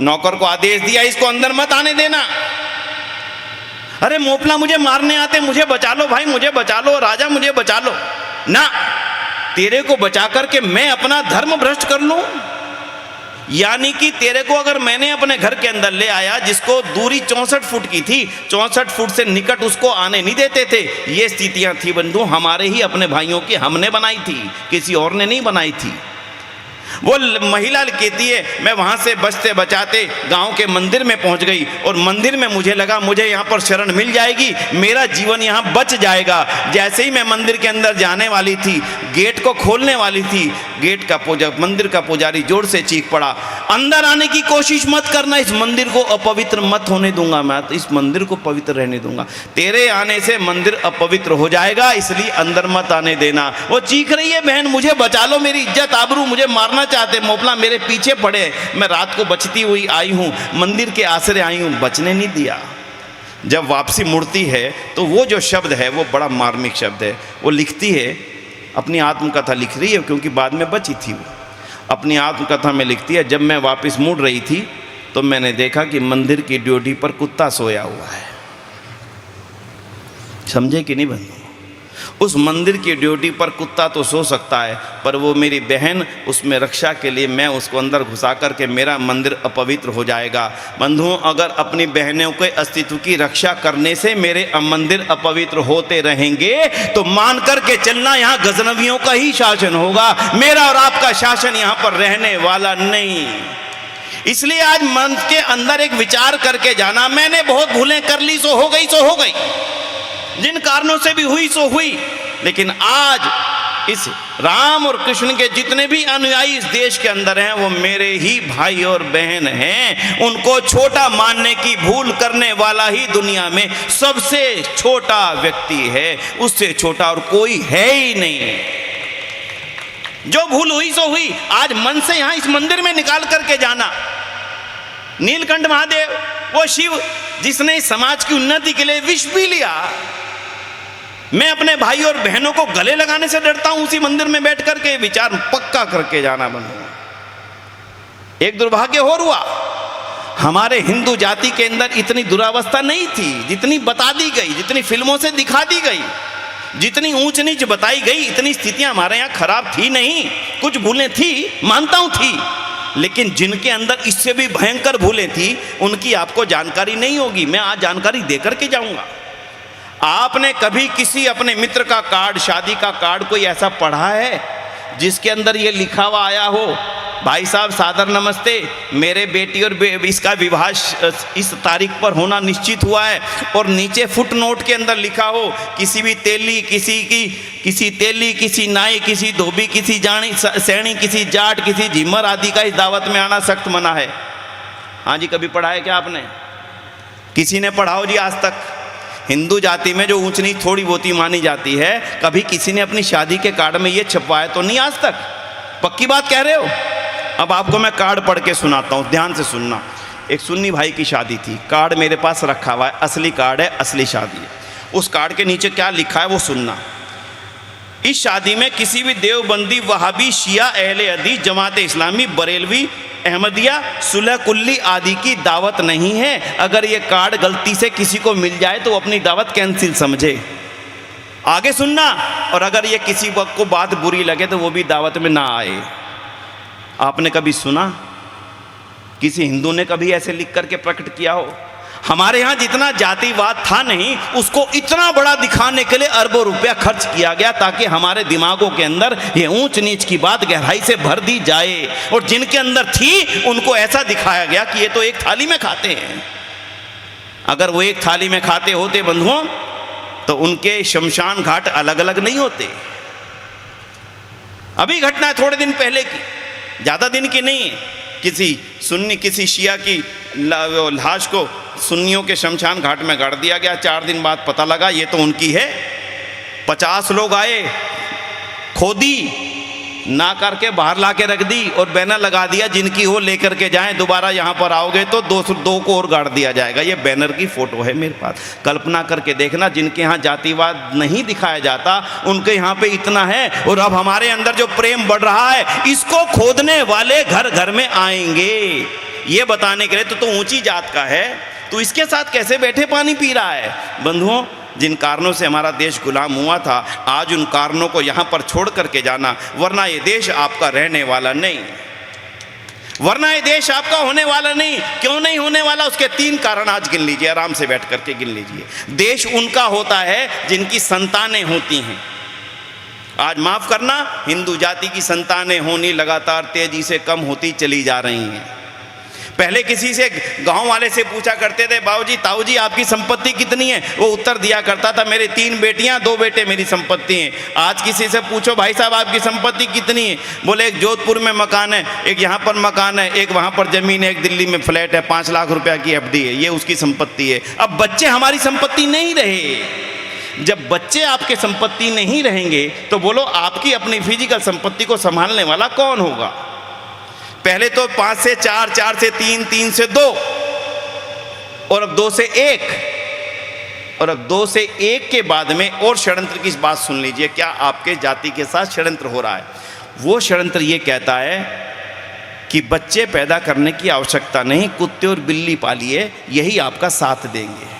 नौकर को आदेश दिया इसको अंदर मत आने देना। अरे मोपला मुझे मारने आते, मुझे बचा लो भाई, मुझे बचा लो, राजा मुझे बचा लो। ना, तेरे को बचा करके मैं अपना धर्म भ्रष्ट कर लूं? यानी कि तेरे को अगर मैंने अपने घर के अंदर ले आया, जिसको दूरी 64 फुट की थी, 64 फुट से निकट उसको आने नहीं देते थे। ये स्थितियां थी बंधु हमारे ही अपने भाइयों की, हमने बनाई थी, किसी और ने नहीं बनाई थी। वो महिला कहती है मैं वहाँ से बचते बचाते गांव के मंदिर में पहुँच गई और मंदिर में मुझे लगा मुझे यहाँ पर शरण मिल जाएगी, मेरा जीवन यहाँ बच जाएगा। जैसे ही मैं मंदिर के अंदर जाने वाली थी, गेट को खोलने वाली थी, गेट का मंदिर का पुजारी जोर से चीख पड़ा, अंदर आने की कोशिश मत करना, इस मंदिर को अपवित्र मत होने दूंगा, मैं तो इस मंदिर को पवित्र रहने दूंगा, तेरे आने से मंदिर अपवित्र हो जाएगा, इसलिए अंदर मत आने देना। वो चीख रही है बहन मुझे बचा लो, मेरी इज्जत आबरू, मुझे मारना चाहते, मोपला मेरे पीछे पड़े, मैं रात को बचती हुई आई हूं, मंदिर के आसरे आई हूं, बचने नहीं दिया। जब वापसी मुड़ती है तो वो जो शब्द है वो बड़ा मार्मिक शब्द है। वो लिखती है, अपनी आत्मकथा लिख रही है क्योंकि बाद में बची थी, वो अपनी आत्मकथा में लिखती है, जब मैं वापस मुड़ रही थी तो मैंने देखा कि मंदिर की ड्योढ़ी पर कुत्ता सोया हुआ है। समझे कि नहीं बंधु? उस मंदिर की ड्यूटी पर कुत्ता तो सो सकता है, पर वो मेरी बहन, उसमें रक्षा के लिए मैं उसको अंदर घुसा करके मेरा मंदिर अपवित्र हो जाएगा। बंधुओं, अगर अपनी बहनों के अस्तित्व की रक्षा करने से मेरे मंदिर अपवित्र होते रहेंगे तो मान करके चलना यहाँ गजनवियों का ही शासन होगा, मेरा और आपका शासन यहाँ पर रहने वाला नहीं। इसलिए आज मन के अंदर एक विचार करके जाना, मैंने बहुत भूलें कर ली, सो हो गई, सो हो गई, जिन कारणों से भी हुई सो हुई, लेकिन आज इस राम और कृष्ण के जितने भी अनुयायी इस देश के अंदर हैं वो मेरे ही भाई और बहन हैं। उनको छोटा मानने की भूल करने वाला ही दुनिया में सबसे छोटा व्यक्ति है, उससे छोटा और कोई है ही नहीं। जो भूल हुई सो हुई, आज मन से यहां इस मंदिर में निकाल करके जाना। नीलकंठ महादेव, वो शिव जिसने समाज की उन्नति के लिए विष पी लिया, मैं अपने भाई और बहनों को गले लगाने से डरता हूं उसी मंदिर में बैठ करके। विचार पक्का करके जाना बंधु। एक दुर्भाग्य और हुआ, हमारे हिंदू जाति के अंदर इतनी दुरावस्था नहीं थी जितनी बता दी गई, जितनी फिल्मों से दिखा दी गई, जितनी ऊंच नीच बताई गई, इतनी स्थितियां हमारे यहाँ खराब थी नहीं। कुछ भूलें थी, मानता हूं थी, लेकिन जिनके अंदर इससे भी भयंकर भूलें थी उनकी आपको जानकारी नहीं होगी। मैं आज जानकारी देकर के जाऊंगा। आपने कभी किसी अपने मित्र का कार्ड, शादी का कार्ड कोई ऐसा पढ़ा है जिसके अंदर ये लिखा हुआ आया हो, भाई साहब सादर नमस्ते, मेरे बेटी और इसका विवाह इस तारीख पर होना निश्चित हुआ है, और नीचे फुट नोट के अंदर लिखा हो किसी भी तेली, किसी तेली, किसी नाई, किसी धोबी, किसी जानी सैनी, किसी जाट, किसी झिमर आदि का इस दावत में आना सख्त मना है। हाँ जी, कभी पढ़ा है क्या आपने? किसी ने पढ़ाओ जी आज तक? हिंदू जाति में जो ऊंच नीच थोड़ी बहुत ही मानी जाती है, कभी किसी ने अपनी शादी के कार्ड में ये छपवाया तो नहीं आज तक? पक्की बात कह रहे हो? अब आपको मैं कार्ड पढ़ के सुनाता हूँ, ध्यान से सुनना। एक सुन्नी भाई की शादी थी, कार्ड मेरे पास रखा हुआ है, असली कार्ड है, असली शादी है। उस कार्ड के नीचे क्या लिखा है वो सुनना। इस शादी में किसी भी देवबंदी, वहाबी, शिया, अहले हदीस, जमात इस्लामी, बरेलवी, अहमदिया, सुलह कुल्ली आदि की दावत नहीं है। अगर ये कार्ड गलती से किसी को मिल जाए तो अपनी दावत कैंसिल समझे। आगे सुनना, और अगर ये किसी वक्त को बात बुरी लगे तो वो भी दावत में ना आए। आपने कभी सुना किसी हिंदू ने कभी ऐसे लिख करके प्रकट किया हो? हमारे यहाँ जितना जातिवाद था नहीं, उसको इतना बड़ा दिखाने के लिए अरबों रुपया खर्च किया गया ताकि हमारे दिमागों के अंदर ये ऊंच नीच की बात गहराई से भर दी जाए, और जिनके अंदर थी उनको ऐसा दिखाया गया कि ये तो एक थाली में खाते हैं। अगर वो एक थाली में खाते होते बंधुओं, तो उनके शमशान घाट अलग अलग नहीं होते। अभी घटना है थोड़े दिन पहले की, ज़्यादा दिन की नहीं है। किसी शिया की लाश को सुन्नियों के शमशान घाट में गाड़ दिया गया। 4 दिन बाद पता लगा ये तो उनकी है। 50 लोग आए, खोदी ना करके बाहर ला के रख दी और बैनर लगा दिया, जिनकी हो लेकर के जाएं, दोबारा यहाँ पर आओगे तो 202 को और गाड़ दिया जाएगा। ये बैनर की फोटो है मेरे पास। कल्पना करके देखना, जिनके यहाँ जातिवाद नहीं दिखाया जाता उनके यहाँ पे इतना है। और अब हमारे अंदर जो प्रेम बढ़ रहा है, इसको खोदने वाले घर घर में आएंगे ये बताने के लिए तो ऊंची जात का है, तो इसके साथ कैसे बैठे पानी पी रहा है। बंधुओं, जिन कारणों से हमारा देश गुलाम हुआ था, आज उन कारणों को यहाँ पर छोड़ करके जाना, वरना ये देश आपका रहने वाला नहीं, वरना ये देश आपका होने वाला नहीं। क्यों नहीं होने वाला? उसके 3 कारण आज गिन लीजिए, आराम से बैठ करके गिन लीजिए। देश उनका होता है जिनकी संतानें होती हैं। आज माफ करना, हिंदू जाति की संतानें होनी लगातार तेजी से कम होती चली जा रही हैं। पहले किसी से, गांव वाले से पूछा करते थे, बाबूजी ताऊजी आपकी संपत्ति कितनी है? वो उत्तर दिया करता था, मेरी 3 बेटियां 2 बेटे मेरी संपत्ति हैं। आज किसी से पूछो, भाई साहब आपकी संपत्ति कितनी है? बोले एक जोधपुर में मकान है, एक यहाँ पर मकान है, एक वहाँ पर जमीन है, एक दिल्ली में फ्लैट है, 5 लाख रुपया की एफडी है, ये उसकी संपत्ति है। अब बच्चे हमारी संपत्ति नहीं रहे। जब बच्चे आपके संपत्ति नहीं रहेंगे तो बोलो आपकी अपनी फिजिकल संपत्ति को संभालने वाला कौन होगा? पहले तो 5 से 4, 4 से 3, 3 से 2, और अब 2 से 1, और अब 2 से 1 के बाद में और षड्यंत्र की बात सुन लीजिए। क्या आपके जाति के साथ षड्यंत्र हो रहा है? वो षड्यंत्र ये कहता है कि बच्चे पैदा करने की आवश्यकता नहीं, कुत्ते और बिल्ली पालिए, यही आपका साथ देंगे।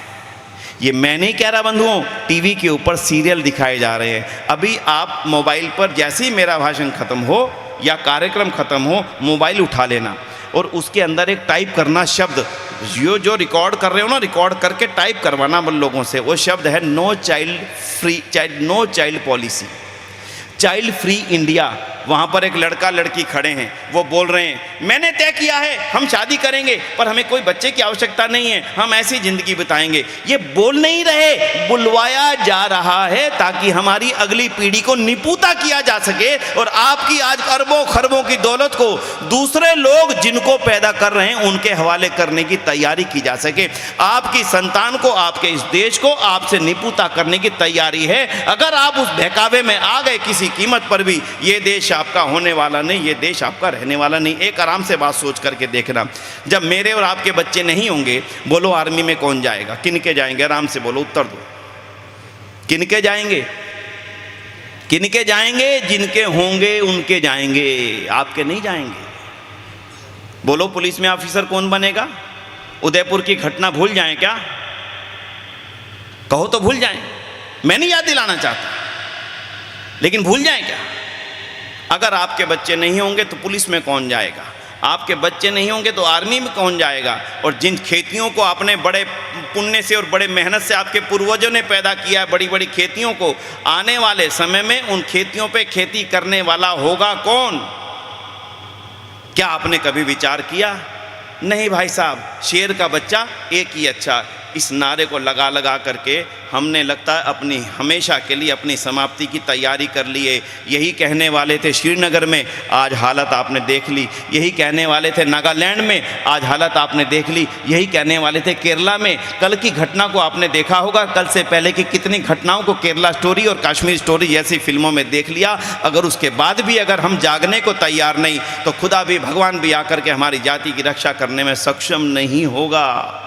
ये मैं नहीं कह रहा बंधुओं, टीवी के ऊपर सीरियल दिखाए जा रहे हैं। अभी आप मोबाइल पर जैसे ही मेरा भाषण खत्म हो या कार्यक्रम खत्म हो, मोबाइल उठा लेना और उसके अंदर एक टाइप करना शब्द, जो रिकॉर्ड कर रहे हो ना, रिकॉर्ड करके टाइप करवाना लोगों से। वो शब्द है no child policy, child free India. वहाँ पर एक लड़का लड़की खड़े हैं, वो बोल रहे हैं मैंने तय किया है हम शादी करेंगे, पर हमें कोई बच्चे की आवश्यकता नहीं है, हम ऐसी ज़िंदगी बिताएंगे। ये बोल नहीं रहे, बुलवाया जा रहा है ताकि हमारी अगली पीढ़ी को निपुता किया जा सके और आपकी आज अरबों खरबों की दौलत को दूसरे लोग जिनको पैदा कर रहे हैं उनके हवाले करने की तैयारी की जा सके। आपकी संतान को, आपके इस देश को आपसे निपुता करने की तैयारी है। अगर आप उस बहकावे में आ गए किसी कीमत पर भी, ये देश आपका होने वाला नहीं, ये देश आपका रहने वाला नहीं। एक आराम से बात सोच करके देखना, जब मेरे और आपके बच्चे नहीं होंगे, बोलो आर्मी में कौन जाएगा? किनके जाएंगे? आराम से बोलो, उत्तर दो। किनके जाएंगे? किनके जाएंगे? जिनके होंगे उनके जाएंगे, आपके नहीं जाएंगे। बोलो पुलिस में ऑफिसर कौन बनेगा? उदयपुर की घटना भूल जाएं क्या? कहो तो भूल जाएं, मैं नहीं याद दिलाना चाहता, लेकिन भूल जाएं क्या? अगर आपके बच्चे नहीं होंगे तो पुलिस में कौन जाएगा? आपके बच्चे नहीं होंगे तो आर्मी में कौन जाएगा? और जिन खेतियों को आपने बड़े पुण्य से और बड़े मेहनत से आपके पूर्वजों ने पैदा किया है, बड़ी बड़ी खेतियों को, आने वाले समय में उन खेतियों पे खेती करने वाला होगा कौन? क्या आपने कभी विचार किया? नहीं भाई साहब, शेर का बच्चा एक ही अच्छा। इस नारे को लगा लगा करके हमने लगता है अपनी हमेशा के लिए अपनी समाप्ति की तैयारी कर ली है। यही कहने वाले थे श्रीनगर में, आज हालत आपने देख ली। यही कहने वाले थे नागालैंड में, आज हालत आपने देख ली। यही कहने वाले थे केरला में। कल की घटना को आपने देखा होगा, कल से पहले की कितनी घटनाओं को केरला स्टोरी और कश्मीर स्टोरी जैसी फिल्मों में देख लिया। अगर उसके बाद भी अगर हम जागने को तैयार नहीं, तो खुदा भी, भगवान भी आकर के हमारी जाति की रक्षा करने में सक्षम नहीं होगा।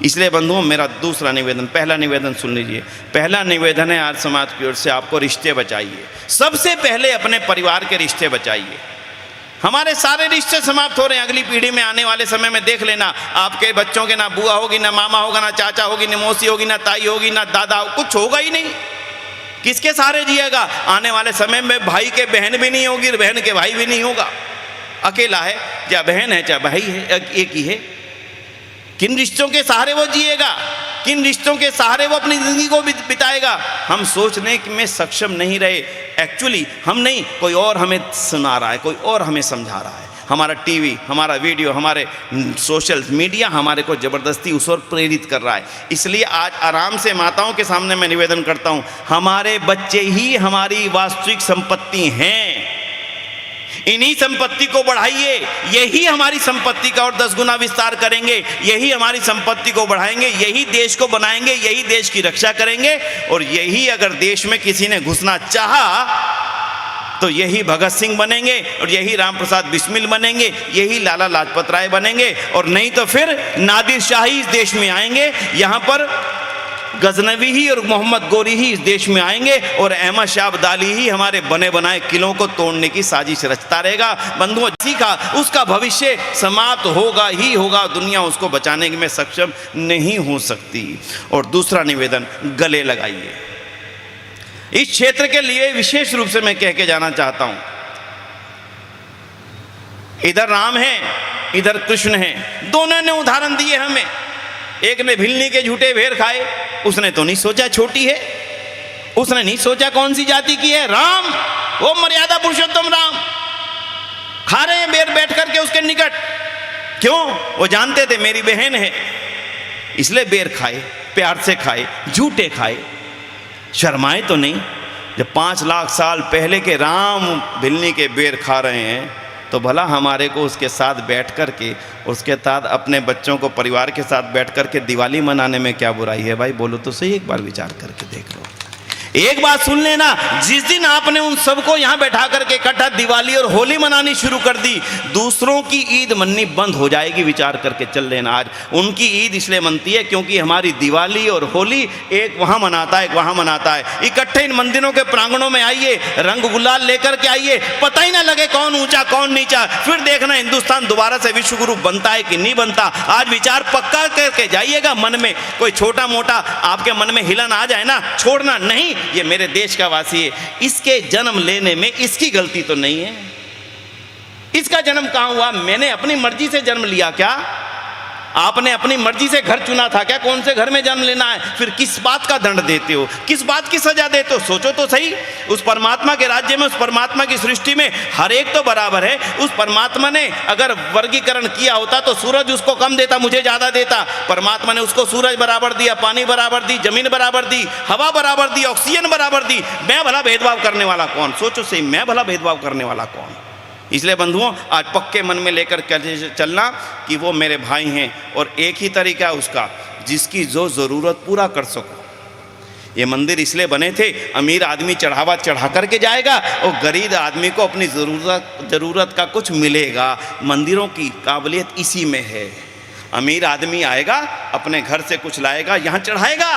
इसलिए बंधुओं, मेरा दूसरा निवेदन, पहला निवेदन सुन लीजिए। पहला निवेदन है आज समाज की ओर से, आपको रिश्ते बचाइए। सबसे पहले अपने परिवार के रिश्ते बचाइए। हमारे सारे रिश्ते समाप्त हो रहे हैं। अगली पीढ़ी में आने वाले समय में देख लेना, आपके बच्चों के ना बुआ होगी, ना मामा होगा, ना चाचा होगी, ना मौसी होगी, ना ताई होगी, ना दादा, कुछ होगा ही नहीं। किसके सहारे जिएगा? आने वाले समय में भाई के बहन भी नहीं होगी, बहन के भाई भी नहीं होगा, अकेला है, चाहे बहन है चाहे भाई है, एक ही है। किन रिश्तों के सहारे वो जिएगा? किन रिश्तों के सहारे वो अपनी जिंदगी को बिताएगा? हम सोचने में सक्षम नहीं रहे। एक्चुअली हम नहीं, कोई और हमें सुना रहा है, कोई और हमें समझा रहा है। हमारा टीवी, हमारा वीडियो, हमारे सोशल मीडिया हमारे को ज़बरदस्ती उस ओर प्रेरित कर रहा है। इसलिए आज आराम से माताओं के सामने मैं निवेदन करता हूँ, हमारे बच्चे ही हमारी वास्तविक संपत्ति हैं। इन्हीं संपत्ति को बढ़ाइए, यही हमारी संपत्ति का और 10 गुना विस्तार करेंगे, यही हमारी संपत्ति को बढ़ाएंगे, यही देश को बनाएंगे, यही देश की रक्षा करेंगे। और यही अगर देश में किसी ने घुसना चाहा तो यही भगत सिंह बनेंगे, और यही राम प्रसाद बिस्मिल बनेंगे, यही लाला लाजपत राय बनेंगे, और नहीं तो फिर नादिर शाही इस देश में आएंगे। यहाँ पर गजनवी ही और मोहम्मद गोरी ही इस देश में आएंगे, और अहमद शाह अब्दाली ही हमारे बने बनाए किलों को तोड़ने की साजिश रचता रहेगा। बंधुओं, सीखा उसका भविष्य समाप्त होगा ही होगा, दुनिया उसको बचाने में सक्षम नहीं हो सकती। और दूसरा निवेदन, गले लगाइए। इस क्षेत्र के लिए विशेष रूप से मैं कह के जाना चाहता हूं, इधर राम है, इधर कृष्ण है, दोनों ने उदाहरण दिए हमें। एक ने भिलनी के झूठे भेर खाए, उसने तो नहीं सोचा छोटी है, उसने नहीं सोचा कौन सी जाति की है। राम, वो मर्यादा पुरुषोत्तम राम खा रहे हैं बेर बैठ करके उसके निकट। क्यों? वो जानते थे मेरी बहन है, इसलिए बेर खाए, प्यार से खाए, झूठे खाए, शर्माए तो नहीं। जब 5 लाख साल पहले के राम भिलनी के बेर खा रहे हैं, तो भला हमारे को उसके साथ बैठ कर के, उसके साथ अपने बच्चों को परिवार के साथ बैठ कर के दिवाली मनाने में क्या बुराई है? भाई बोलो तो सही, एक बार विचार करके देख लो। एक बात सुन लेना, जिस दिन आपने उन सबको यहाँ बैठा करके इकट्ठा दिवाली और होली मनानी शुरू कर दी, दूसरों की ईद मननी बंद हो जाएगी। विचार करके चल लेना। आज उनकी ईद इसलिए मनती है क्योंकि हमारी दिवाली और होली एक वहाँ मनाता है, एक वहाँ मनाता है। इकट्ठे इन मंदिरों के प्रांगणों में आइए, रंग गुलाल लेकर के आइए, पता ही ना लगे कौन ऊंचा कौन नीचा। फिर देखना हिंदुस्तान दोबारा से विश्व गुरु बनता है कि नहीं बनता। आज विचार पक्का करके जाइएगा। मन में कोई छोटा मोटा आपके मन में हिलन आ जाए ना, छोड़ना नहीं। ये मेरे देश का वासी है, इसके जन्म लेने में इसकी गलती तो नहीं है। इसका जन्म कहां हुआ? मैंने अपनी मर्जी से जन्म लिया क्या? आपने अपनी मर्जी से घर चुना था क्या? कौन से घर में जन्म लेना है? फिर किस बात का दंड देते हो, किस बात की सजा देते हो? सोचो तो सही। उस परमात्मा के राज्य में, उस परमात्मा की सृष्टि में हर एक तो बराबर है। उस परमात्मा ने अगर वर्गीकरण किया होता तो सूरज उसको कम देता, मुझे ज्यादा देता। परमात्मा ने उसको सूरज बराबर दिया, पानी बराबर दी, जमीन बराबर दी, हवा बराबर दी, ऑक्सीजन बराबर दी। मैं भला भेदभाव करने वाला कौन? सोचो सही, मैं भला भेदभाव करने वाला कौन? इसलिए बंधुओं, आज पक्के मन में लेकर चलना कि वो मेरे भाई हैं, और एक ही तरीका है उसका, जिसकी जो ज़रूरत पूरा कर सको। ये मंदिर इसलिए बने थे, अमीर आदमी चढ़ावा चढ़ा करके जाएगा और गरीब आदमी को अपनी ज़रूरत का कुछ मिलेगा। मंदिरों की काबिलियत इसी में है। अमीर आदमी आएगा, अपने घर से कुछ लाएगा, यहाँ चढ़ाएगा,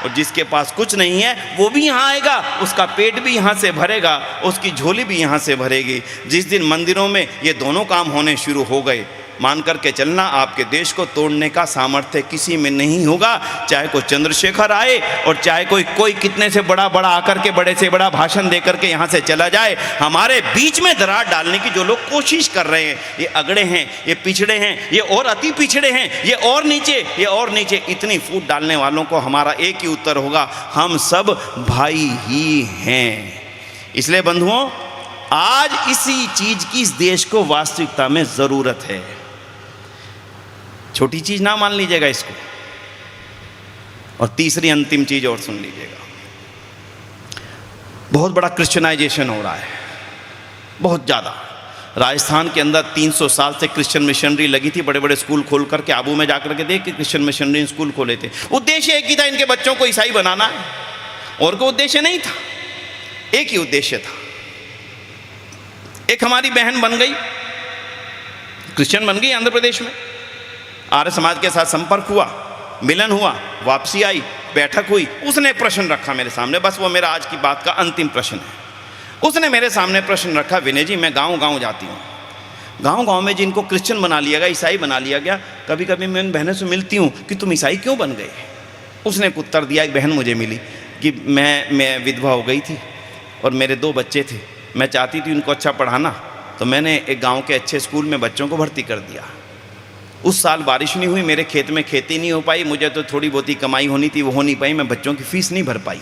और जिसके पास कुछ नहीं है वो भी यहाँ आएगा, उसका पेट भी यहाँ से भरेगा, उसकी झोली भी यहाँ से भरेगी। जिस दिन मंदिरों में ये दोनों काम होने शुरू हो गए, मान करके चलना, आपके देश को तोड़ने का सामर्थ्य किसी में नहीं होगा। चाहे कोई चंद्रशेखर आए और चाहे कोई कितने से बड़ा आकर के बड़े से बड़ा भाषण दे करके यहाँ से चला जाए, हमारे बीच में दरार डालने की जो लोग कोशिश कर रहे हैं, ये अगड़े हैं, ये पिछड़े हैं, ये और अति पिछड़े हैं, ये और नीचे, ये और नीचे, इतनी फूट डालने वालों को हमारा एक ही उत्तर होगा, हम सब भाई ही हैं। इसलिए बंधुओं, आज इसी चीज की इस देश को वास्तविकता में जरूरत है। छोटी चीज ना मान लीजिएगा इसको। और तीसरी अंतिम चीज और सुन लीजिएगा, बहुत बड़ा क्रिश्चियनाइजेशन हो रहा है, बहुत ज़्यादा। राजस्थान के अंदर 300 साल से क्रिश्चियन मिशनरी लगी थी, बड़े बड़े स्कूल खोल करके। आबू में जाकर के देख के क्रिश्चियन मिशनरी स्कूल खोले थे। उद्देश्य एक ही था, इनके बच्चों को ईसाई बनाना है, और कोई उद्देश्य नहीं था, एक ही उद्देश्य था। एक हमारी बहन बन गई, क्रिश्चियन बन गई आंध्र प्रदेश में, आर्य समाज के साथ संपर्क हुआ, मिलन हुआ, वापसी आई, बैठक हुई, उसने एक प्रश्न रखा मेरे सामने, बस वो मेरा आज की बात का अंतिम प्रश्न है। उसने मेरे सामने प्रश्न रखा, विनय जी मैं गांव जाती हूँ, गांव में जिनको क्रिश्चियन बना लिया गया, ईसाई बना लिया गया, कभी कभी मैं उन बहनों से मिलती हूँ कि तुम ईसाई क्यों बन गए? उसने एक उत्तर दिया, एक बहन मुझे मिली, कि मैं विधवा हो गई थी और मेरे 2 बच्चे थे, मैं चाहती थी उनको अच्छा पढ़ाना, तो मैंने एक गांव के अच्छे स्कूल में बच्चों को भर्ती कर दिया। उस साल बारिश नहीं हुई, मेरे खेत में खेती नहीं हो पाई, मुझे तो थोड़ी बहुत ही कमाई होनी थी, वो हो नहीं पाई, मैं बच्चों की फ़ीस नहीं भर पाई।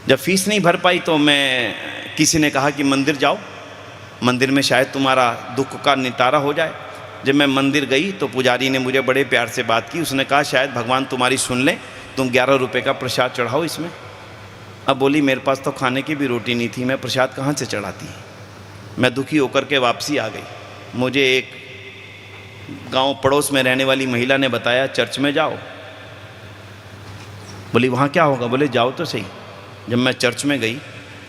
जब फ़ीस नहीं भर पाई तो मैं, किसी ने कहा कि मंदिर जाओ, मंदिर में शायद तुम्हारा दुख का नितारा हो जाए। जब मैं मंदिर गई तो पुजारी ने मुझे बड़े प्यार से बात की, उसने कहा शायद भगवान तुम्हारी सुन ले, तुम 11 रुपये का प्रसाद चढ़ाओ इसमें। अब बोली मेरे पास तो खाने की भी रोटी नहीं थी, मैं प्रसाद कहाँ से चढ़ाती। मैं दुखी होकर के वापसी आ गई। मुझे एक गांव पड़ोस में रहने वाली महिला ने बताया चर्च में जाओ। बोली वहाँ क्या होगा, बोले जाओ तो सही। जब मैं चर्च में गई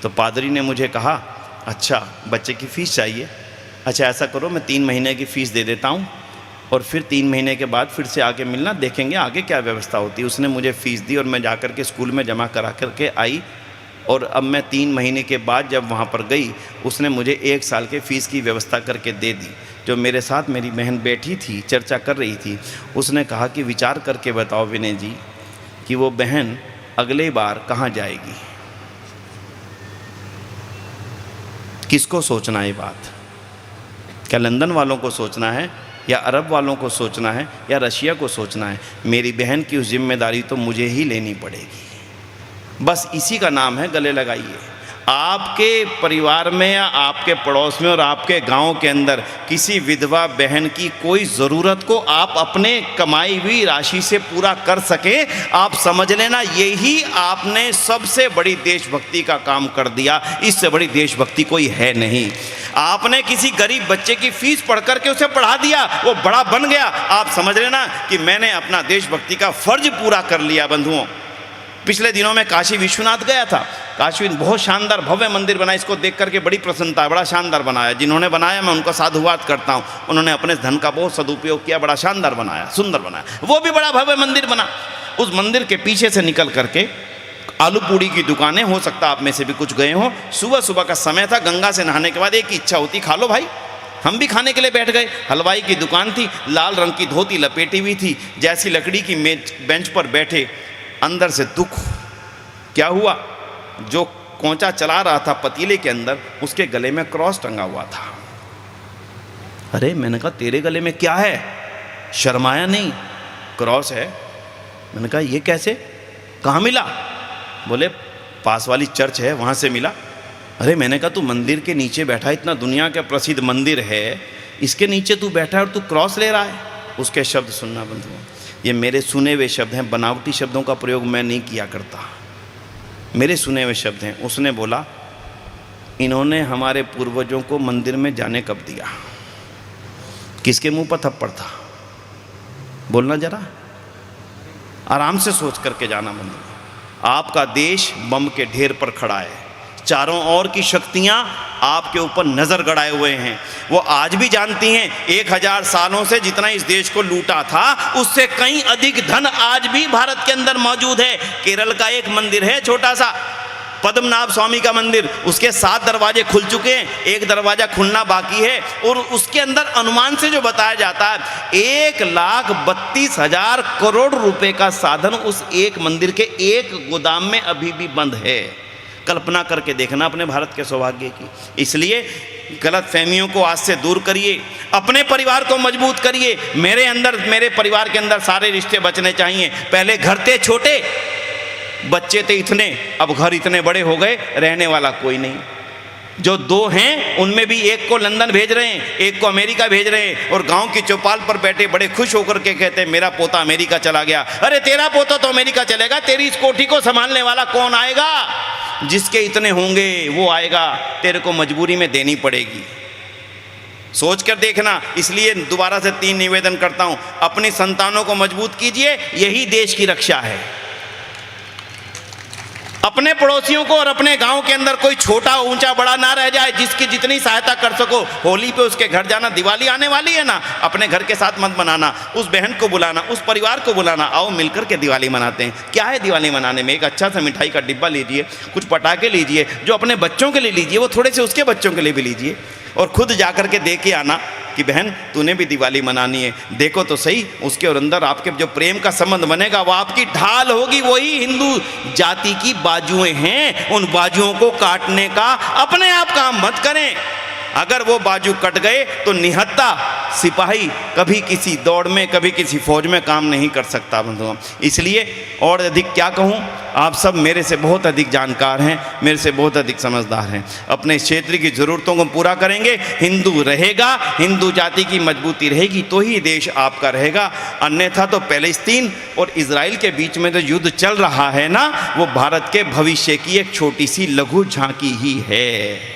तो पादरी ने मुझे कहा अच्छा बच्चे की फ़ीस चाहिए, अच्छा ऐसा करो मैं 3 महीने की फ़ीस दे देता हूँ और फिर 3 महीने के बाद फिर से आके मिलना, देखेंगे आगे क्या व्यवस्था होती है। उसने मुझे फ़ीस दी और मैं जा कर के स्कूल में जमा करा करके आई। और अब मैं 3 महीने के बाद जब वहाँ पर गई, उसने मुझे 1 साल के फ़ीस की व्यवस्था करके दे दी। जो मेरे साथ मेरी बहन बैठी थी, चर्चा कर रही थी, उसने कहा कि विचार करके बताओ विनय जी कि वो बहन अगले बार कहाँ जाएगी। किसको सोचना है बात? क्या लंदन वालों को सोचना है या अरब वालों को सोचना है या रशिया को सोचना है? मेरी बहन की उस जिम्मेदारी तो मुझे ही लेनी पड़ेगी। बस इसी का नाम है गले लगाइए। आपके परिवार में या आपके पड़ोस में और आपके गांव के अंदर किसी विधवा बहन की कोई ज़रूरत को आप अपने कमाई हुई राशि से पूरा कर सकें, आप समझ लेना यही आपने सबसे बड़ी देशभक्ति का काम कर दिया। इससे बड़ी देशभक्ति कोई है नहीं। आपने किसी गरीब बच्चे की फीस पढ़ करके उसे पढ़ा दिया, वो बड़ा बन गया, आप समझ लेना कि मैंने अपना देशभक्ति का फर्ज पूरा कर लिया। बंधुओं, पिछले दिनों में काशी विश्वनाथ गया था। काशी बहुत शानदार भव्य मंदिर बना, इसको देख करके बड़ी प्रसन्नता है, बड़ा शानदार बनाया। जिन्होंने बनाया मैं उनका साधुवाद करता हूँ, उन्होंने अपने धन का बहुत सदुपयोग किया, बड़ा शानदार बनाया, सुंदर बनाया। वो भी बड़ा भव्य मंदिर बना। उस मंदिर के पीछे से निकल करके आलू पूड़ी की दुकानें, हो सकता आप में से भी कुछ गए हो। सुबह सुबह का समय था, गंगा से नहाने के बाद एक ही इच्छा होती, खा लो भाई। हम भी खाने के लिए बैठ गए। हलवाई की दुकान थी, लाल रंग की धोती लपेटी हुई थी। जैसी लकड़ी की मेज बेंच पर बैठे, अंदर से दुख। क्या हुआ? जो कोंचा चला रहा था पतीले के अंदर, उसके गले में क्रॉस टंगा हुआ था। अरे मैंने कहा तेरे गले में क्या है? शर्माया नहीं, क्रॉस है। मैंने कहा ये कैसे, कहाँ मिला? बोले पास वाली चर्च है वहाँ से मिला। अरे मैंने कहा तू मंदिर के नीचे बैठा, इतना दुनिया का प्रसिद्ध मंदिर है, इसके नीचे तू बैठा है और तू क्रॉस ले रहा है। उसके शब्द सुनना बंधुओं, ये मेरे सुने हुए शब्द हैं, बनावटी शब्दों का प्रयोग मैं नहीं किया करता, मेरे सुने हुए शब्द हैं। उसने बोला इन्होंने हमारे पूर्वजों को मंदिर में जाने कब दिया? किसके मुंह पर थप्पड़ था? बोलना जरा, आराम से सोच करके जाना। बंधुओं, आपका देश बम के ढेर पर खड़ा है, चारों ओर की शक्तियां आपके ऊपर नजर गड़ाए हुए हैं। वो आज भी जानती हैं 1000 सालों से जितना इस देश को लूटा था, उससे कहीं अधिक धन आज भी भारत के अंदर मौजूद है। केरल का एक मंदिर है छोटा सा, पद्मनाभ स्वामी का मंदिर, उसके 7 दरवाजे खुल चुके हैं, 1 दरवाजा खुलना बाकी है। और उसके अंदर अनुमान से जो बताया जाता है 1,32,000 करोड़ रुपए का साधन उस एक मंदिर के एक गोदाम में अभी भी बंद है। कल्पना करके देखना अपने भारत के सौभाग्य की। इसलिए गलत फहमियों को आज से दूर करिए, अपने परिवार को मजबूत करिए। मेरे परिवार के अंदर सारे रिश्ते बचने चाहिए। पहले घर थे छोटे, बच्चे थे इतने, अब घर इतने बड़े हो गए, रहने वाला कोई नहीं। जो 2 हैं उनमें भी एक को लंदन भेज रहे हैं, एक को अमेरिका भेज रहे हैं, और गांव की चौपाल पर बैठे बड़े खुश होकर के कहते हैं मेरा पोता अमेरिका चला गया। अरे तेरा पोता तो अमेरिका चलेगा, तेरी इस कोठी को संभालने वाला कौन आएगा? जिसके इतने होंगे वो आएगा, तेरे को मजबूरी में देनी पड़ेगी। सोच कर देखना। इसलिए दोबारा से 3 निवेदन करता हूं, अपनी संतानों को मजबूत कीजिए, यही देश की रक्षा है। अपने पड़ोसियों को और अपने गांव के अंदर कोई छोटा ऊंचा बड़ा ना रह जाए, जिसकी जितनी सहायता कर सको। होली पे उसके घर जाना, दिवाली आने वाली है ना, अपने घर के साथ मत मनाना, उस बहन को बुलाना, उस परिवार को बुलाना, आओ मिलकर के दिवाली मनाते हैं। क्या है दिवाली मनाने में? एक अच्छा सा मिठाई का डिब्बा लीजिए, कुछ पटाखे लीजिए, जो अपने बच्चों के लिए लीजिए वो थोड़े से उसके बच्चों के लिए भी लीजिए, और खुद जाकर के दे के आना कि बहन तूने भी दिवाली मनानी है, देखो तो सही उसके और अंदर आपके जो प्रेम का संबंध बनेगा वो आपकी ढाल होगी। वही हिंदू जाति की बाजुएं हैं, उन बाजुओं को काटने का अपने आप काम मत करें। अगर वो बाजू कट गए तो निहत्था सिपाही कभी किसी दौड़ में, कभी किसी फौज में काम नहीं कर सकता बंधुओं। इसलिए और अधिक क्या कहूँ, आप सब मेरे से बहुत अधिक जानकार हैं, मेरे से बहुत अधिक समझदार हैं। अपने क्षेत्र की ज़रूरतों को पूरा करेंगे, हिंदू रहेगा, हिंदू जाति की मजबूती रहेगी तो ही देश आपका रहेगा। अन्यथा तो पैलेस्तीन और इजराइल के बीच में जो युद्ध चल रहा है ना, वो भारत के भविष्य की एक छोटी सी लघु झांकी ही है।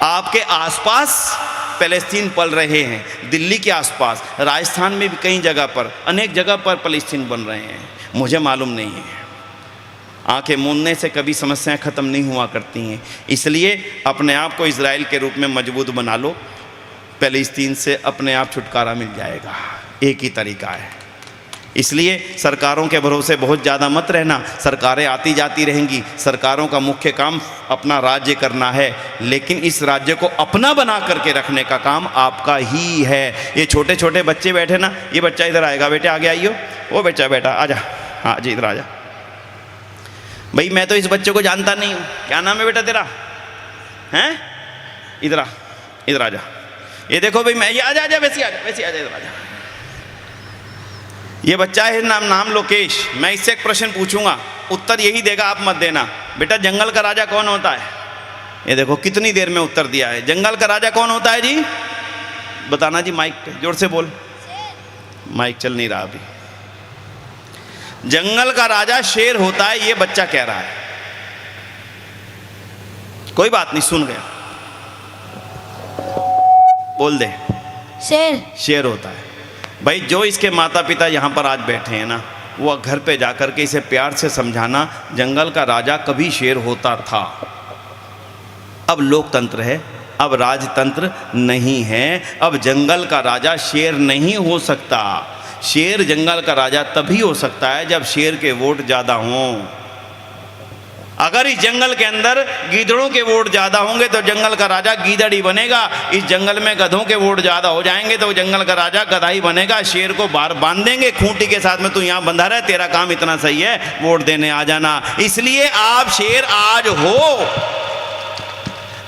आपके आसपास पैलेस्तीन पल रहे हैं, दिल्ली के आसपास, राजस्थान में भी कई जगह पर, अनेक जगह पर पैलेस्तीन बन रहे हैं। मुझे मालूम नहीं है, आंखें मूंदने से कभी समस्याएं ख़त्म नहीं हुआ करती हैं। इसलिए अपने आप को इजराइल के रूप में मजबूत बना लो, पैलेस्तीन से अपने आप छुटकारा मिल जाएगा। एक ही तरीका है। इसलिए सरकारों के भरोसे बहुत ज़्यादा मत रहना। सरकारें आती जाती रहेंगी, सरकारों का मुख्य काम अपना राज्य करना है, लेकिन इस राज्य को अपना बना करके रखने का काम आपका ही है। ये छोटे छोटे बच्चे बैठे ना, ये बच्चा इधर आएगा, बेटे आगे आइयो, वो बच्चा बेटा आजा, हाँ जी इधर आजा। भाई मैं तो इस बच्चे को जानता नहीं हूँ, क्या नाम है बेटा तेरा, हैं, इधर आ, इधर आजा। ये देखो भाई मैं, ये आजा आजा, वैसे आजा, वैसे आजा, इधर आजा। ये बच्चा है, नाम लोकेश। मैं इससे एक प्रश्न पूछूंगा, उत्तर यही देगा, आप मत देना। बेटा जंगल का राजा कौन होता है? ये देखो कितनी देर में उत्तर दिया है। जंगल का राजा कौन होता है जी? बताना जी, माइक पे जोर से बोल, माइक चल नहीं रहा अभी। जंगल का राजा शेर होता है, ये बच्चा कह रहा है। कोई बात नहीं, सुन गया, बोल दे। शेर। शेर होता है। भाई जो इसके माता पिता यहाँ पर आज बैठे हैं ना, वो घर पे जाकर के इसे प्यार से समझाना, जंगल का राजा कभी शेर होता था। अब लोकतंत्र है, अब राजतंत्र नहीं है। अब जंगल का राजा शेर नहीं हो सकता। शेर जंगल का राजा तभी हो सकता है जब शेर के वोट ज़्यादा हों। अगर इस जंगल के अंदर गीदड़ों के वोट ज़्यादा होंगे तो जंगल का राजा गीदड़ ही बनेगा। इस जंगल में गधों के वोट ज़्यादा हो जाएंगे तो जंगल का राजा गधा ही बनेगा। शेर को बाहर बांध देंगे खूंटी के साथ में, तू यहाँ बंधा रहे, तेरा काम इतना सही है, वोट देने आ जाना। इसलिए आप शेर आज हो,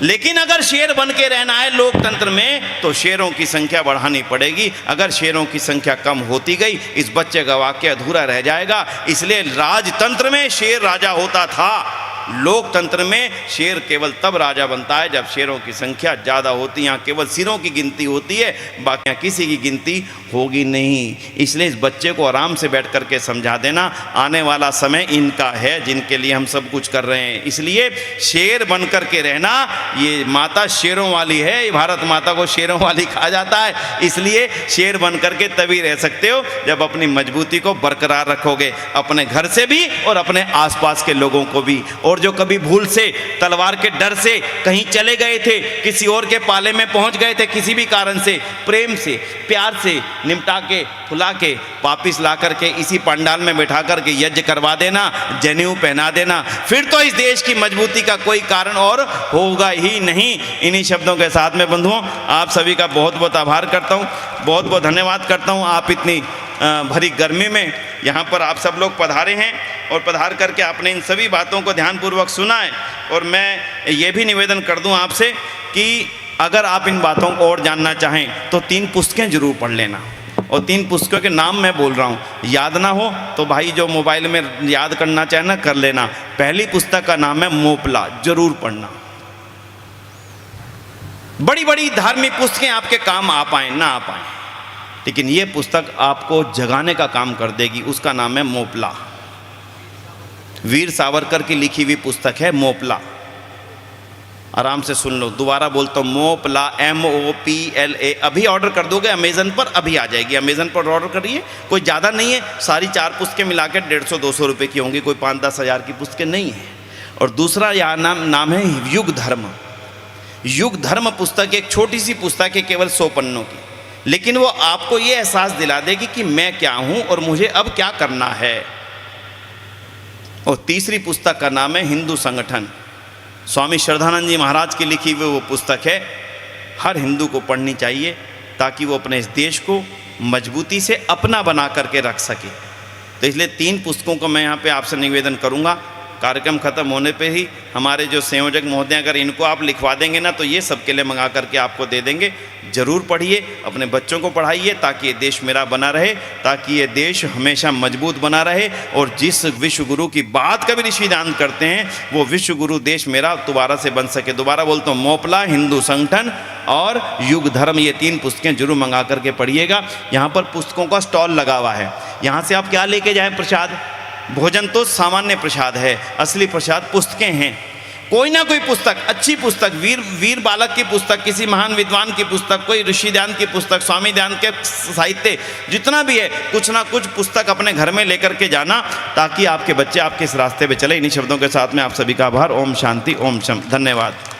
लेकिन अगर शेर बन के रहना है लोकतंत्र में तो शेरों की संख्या बढ़ानी पड़ेगी। अगर शेरों की संख्या कम होती गई, इस बच्चे का वाक्य अधूरा रह जाएगा। इसलिए राजतंत्र में शेर राजा होता था, लोकतंत्र में शेर केवल तब राजा बनता है जब शेरों की संख्या ज़्यादा होती है। यहाँ केवल सिरों की गिनती होती है, बाकी किसी की गिनती होगी नहीं। इसलिए इस बच्चे को आराम से बैठ करके समझा देना, आने वाला समय इनका है जिनके लिए हम सब कुछ कर रहे हैं। इसलिए शेर बन करके रहना, ये माता शेरों वाली है, ये भारत माता को शेरों वाली कहा जाता है। इसलिए शेर बन करके तभी रह सकते हो जब अपनी मजबूती को बरकरार रखोगे, अपने घर से भी और अपने आसपास के लोगों को भी। और जो कभी भूल से, तलवार के डर से कहीं चले गए थे, किसी और के पाले में पहुंच गए थे, किसी भी कारण से प्रेम से, प्यार से निपटा के, फुला के वापिस ला करके इसी पंडाल में बैठा करके यज्ञ करवा देना, जनेऊ पहना देना, फिर तो इस देश की मजबूती का कोई कारण और होगा ही नहीं। इन्हीं शब्दों के साथ में बंधुओं, आप सभी का बहुत बहुत आभार करता हूँ, बहुत बहुत धन्यवाद करता हूँ। आप इतनी भरी गर्मी में यहाँ पर आप सब लोग पधारे हैं और पधार करके आपने इन सभी बातों को ध्यानपूर्वक सुना है। और मैं ये भी निवेदन कर दूं आपसे कि अगर आप इन बातों को और जानना चाहें तो 3 पुस्तकें जरूर पढ़ लेना। और 3 पुस्तकों के नाम मैं बोल रहा हूँ, याद ना हो तो भाई जो मोबाइल में याद करना चाहे ना कर लेना। पहली पुस्तक का नाम है मोपला, जरूर पढ़ना। बड़ी बड़ी धार्मिक पुस्तकें आपके काम आ पाए ना आ पाए, लेकिन ये पुस्तक आपको जगाने का काम कर देगी। उसका नाम है मोपला, वीर सावरकर की लिखी हुई पुस्तक है मोपला। आराम से सुन लो, दोबारा बोलता हूँ, मोपला, MOPLA। अभी ऑर्डर कर दोगे अमेज़न पर, अभी आ जाएगी। अमेज़न पर ऑर्डर करिए, कोई ज़्यादा नहीं है, सारी 4 पुस्तकें मिला के 150-200 रुपये की होंगी, कोई 5-10 हज़ार की पुस्तकें नहीं है। और दूसरा यहाँ नाम है युग धर्म। युग धर्म पुस्तक एक छोटी सी पुस्तक है, केवल 100 पन्नों की, लेकिन वो आपको ये एहसास दिला देगी कि मैं क्या हूँ और मुझे अब क्या करना है। और तीसरी पुस्तक का नाम है हिंदू संगठन, स्वामी श्रद्धानंद जी महाराज की लिखी हुई वो पुस्तक है। हर हिंदू को पढ़नी चाहिए। ताकि वो अपने इस देश को मजबूती से अपना बना करके रख सके। तो इसलिए 3 पुस्तकों को मैं यहाँ पे आपसे निवेदन करूँगा। कार्यक्रम ख़त्म होने पे ही हमारे जो संयोजक महोदय, अगर इनको आप लिखवा देंगे ना तो ये सबके लिए मंगा करके आपको दे देंगे। ज़रूर पढ़िए, अपने बच्चों को पढ़ाइए, ताकि ये देश मेरा बना रहे, ताकि ये देश हमेशा मजबूत बना रहे। और जिस विश्व गुरु की बात कभी ऋषिदान करते हैं, वो विश्व गुरु देश मेरा दोबारा से बन सके। दोबारा बोलता हूँ, मोपला, हिंदू संगठन और युग धर्म, ये 3 पुस्तकें जरूर मंगा करके पढ़िएगा। यहाँ पर पुस्तकों का स्टॉल लगा हुआ है। यहाँ से आप क्या लेके जाएं प्रसाद? भोजन तो सामान्य प्रसाद है, असली प्रसाद पुस्तकें हैं। कोई ना कोई पुस्तक, अच्छी पुस्तक, वीर बालक की पुस्तक, किसी महान विद्वान की पुस्तक, कोई ऋषि ध्यान की पुस्तक, स्वामी ध्यान के साहित्य, जितना भी है, कुछ ना कुछ पुस्तक अपने घर में लेकर के जाना, ताकि आपके बच्चे आपके इस रास्ते पे चले। इन्हीं शब्दों के साथ में आप सभी का आभार। ओम शांति, ओम शम। धन्यवाद।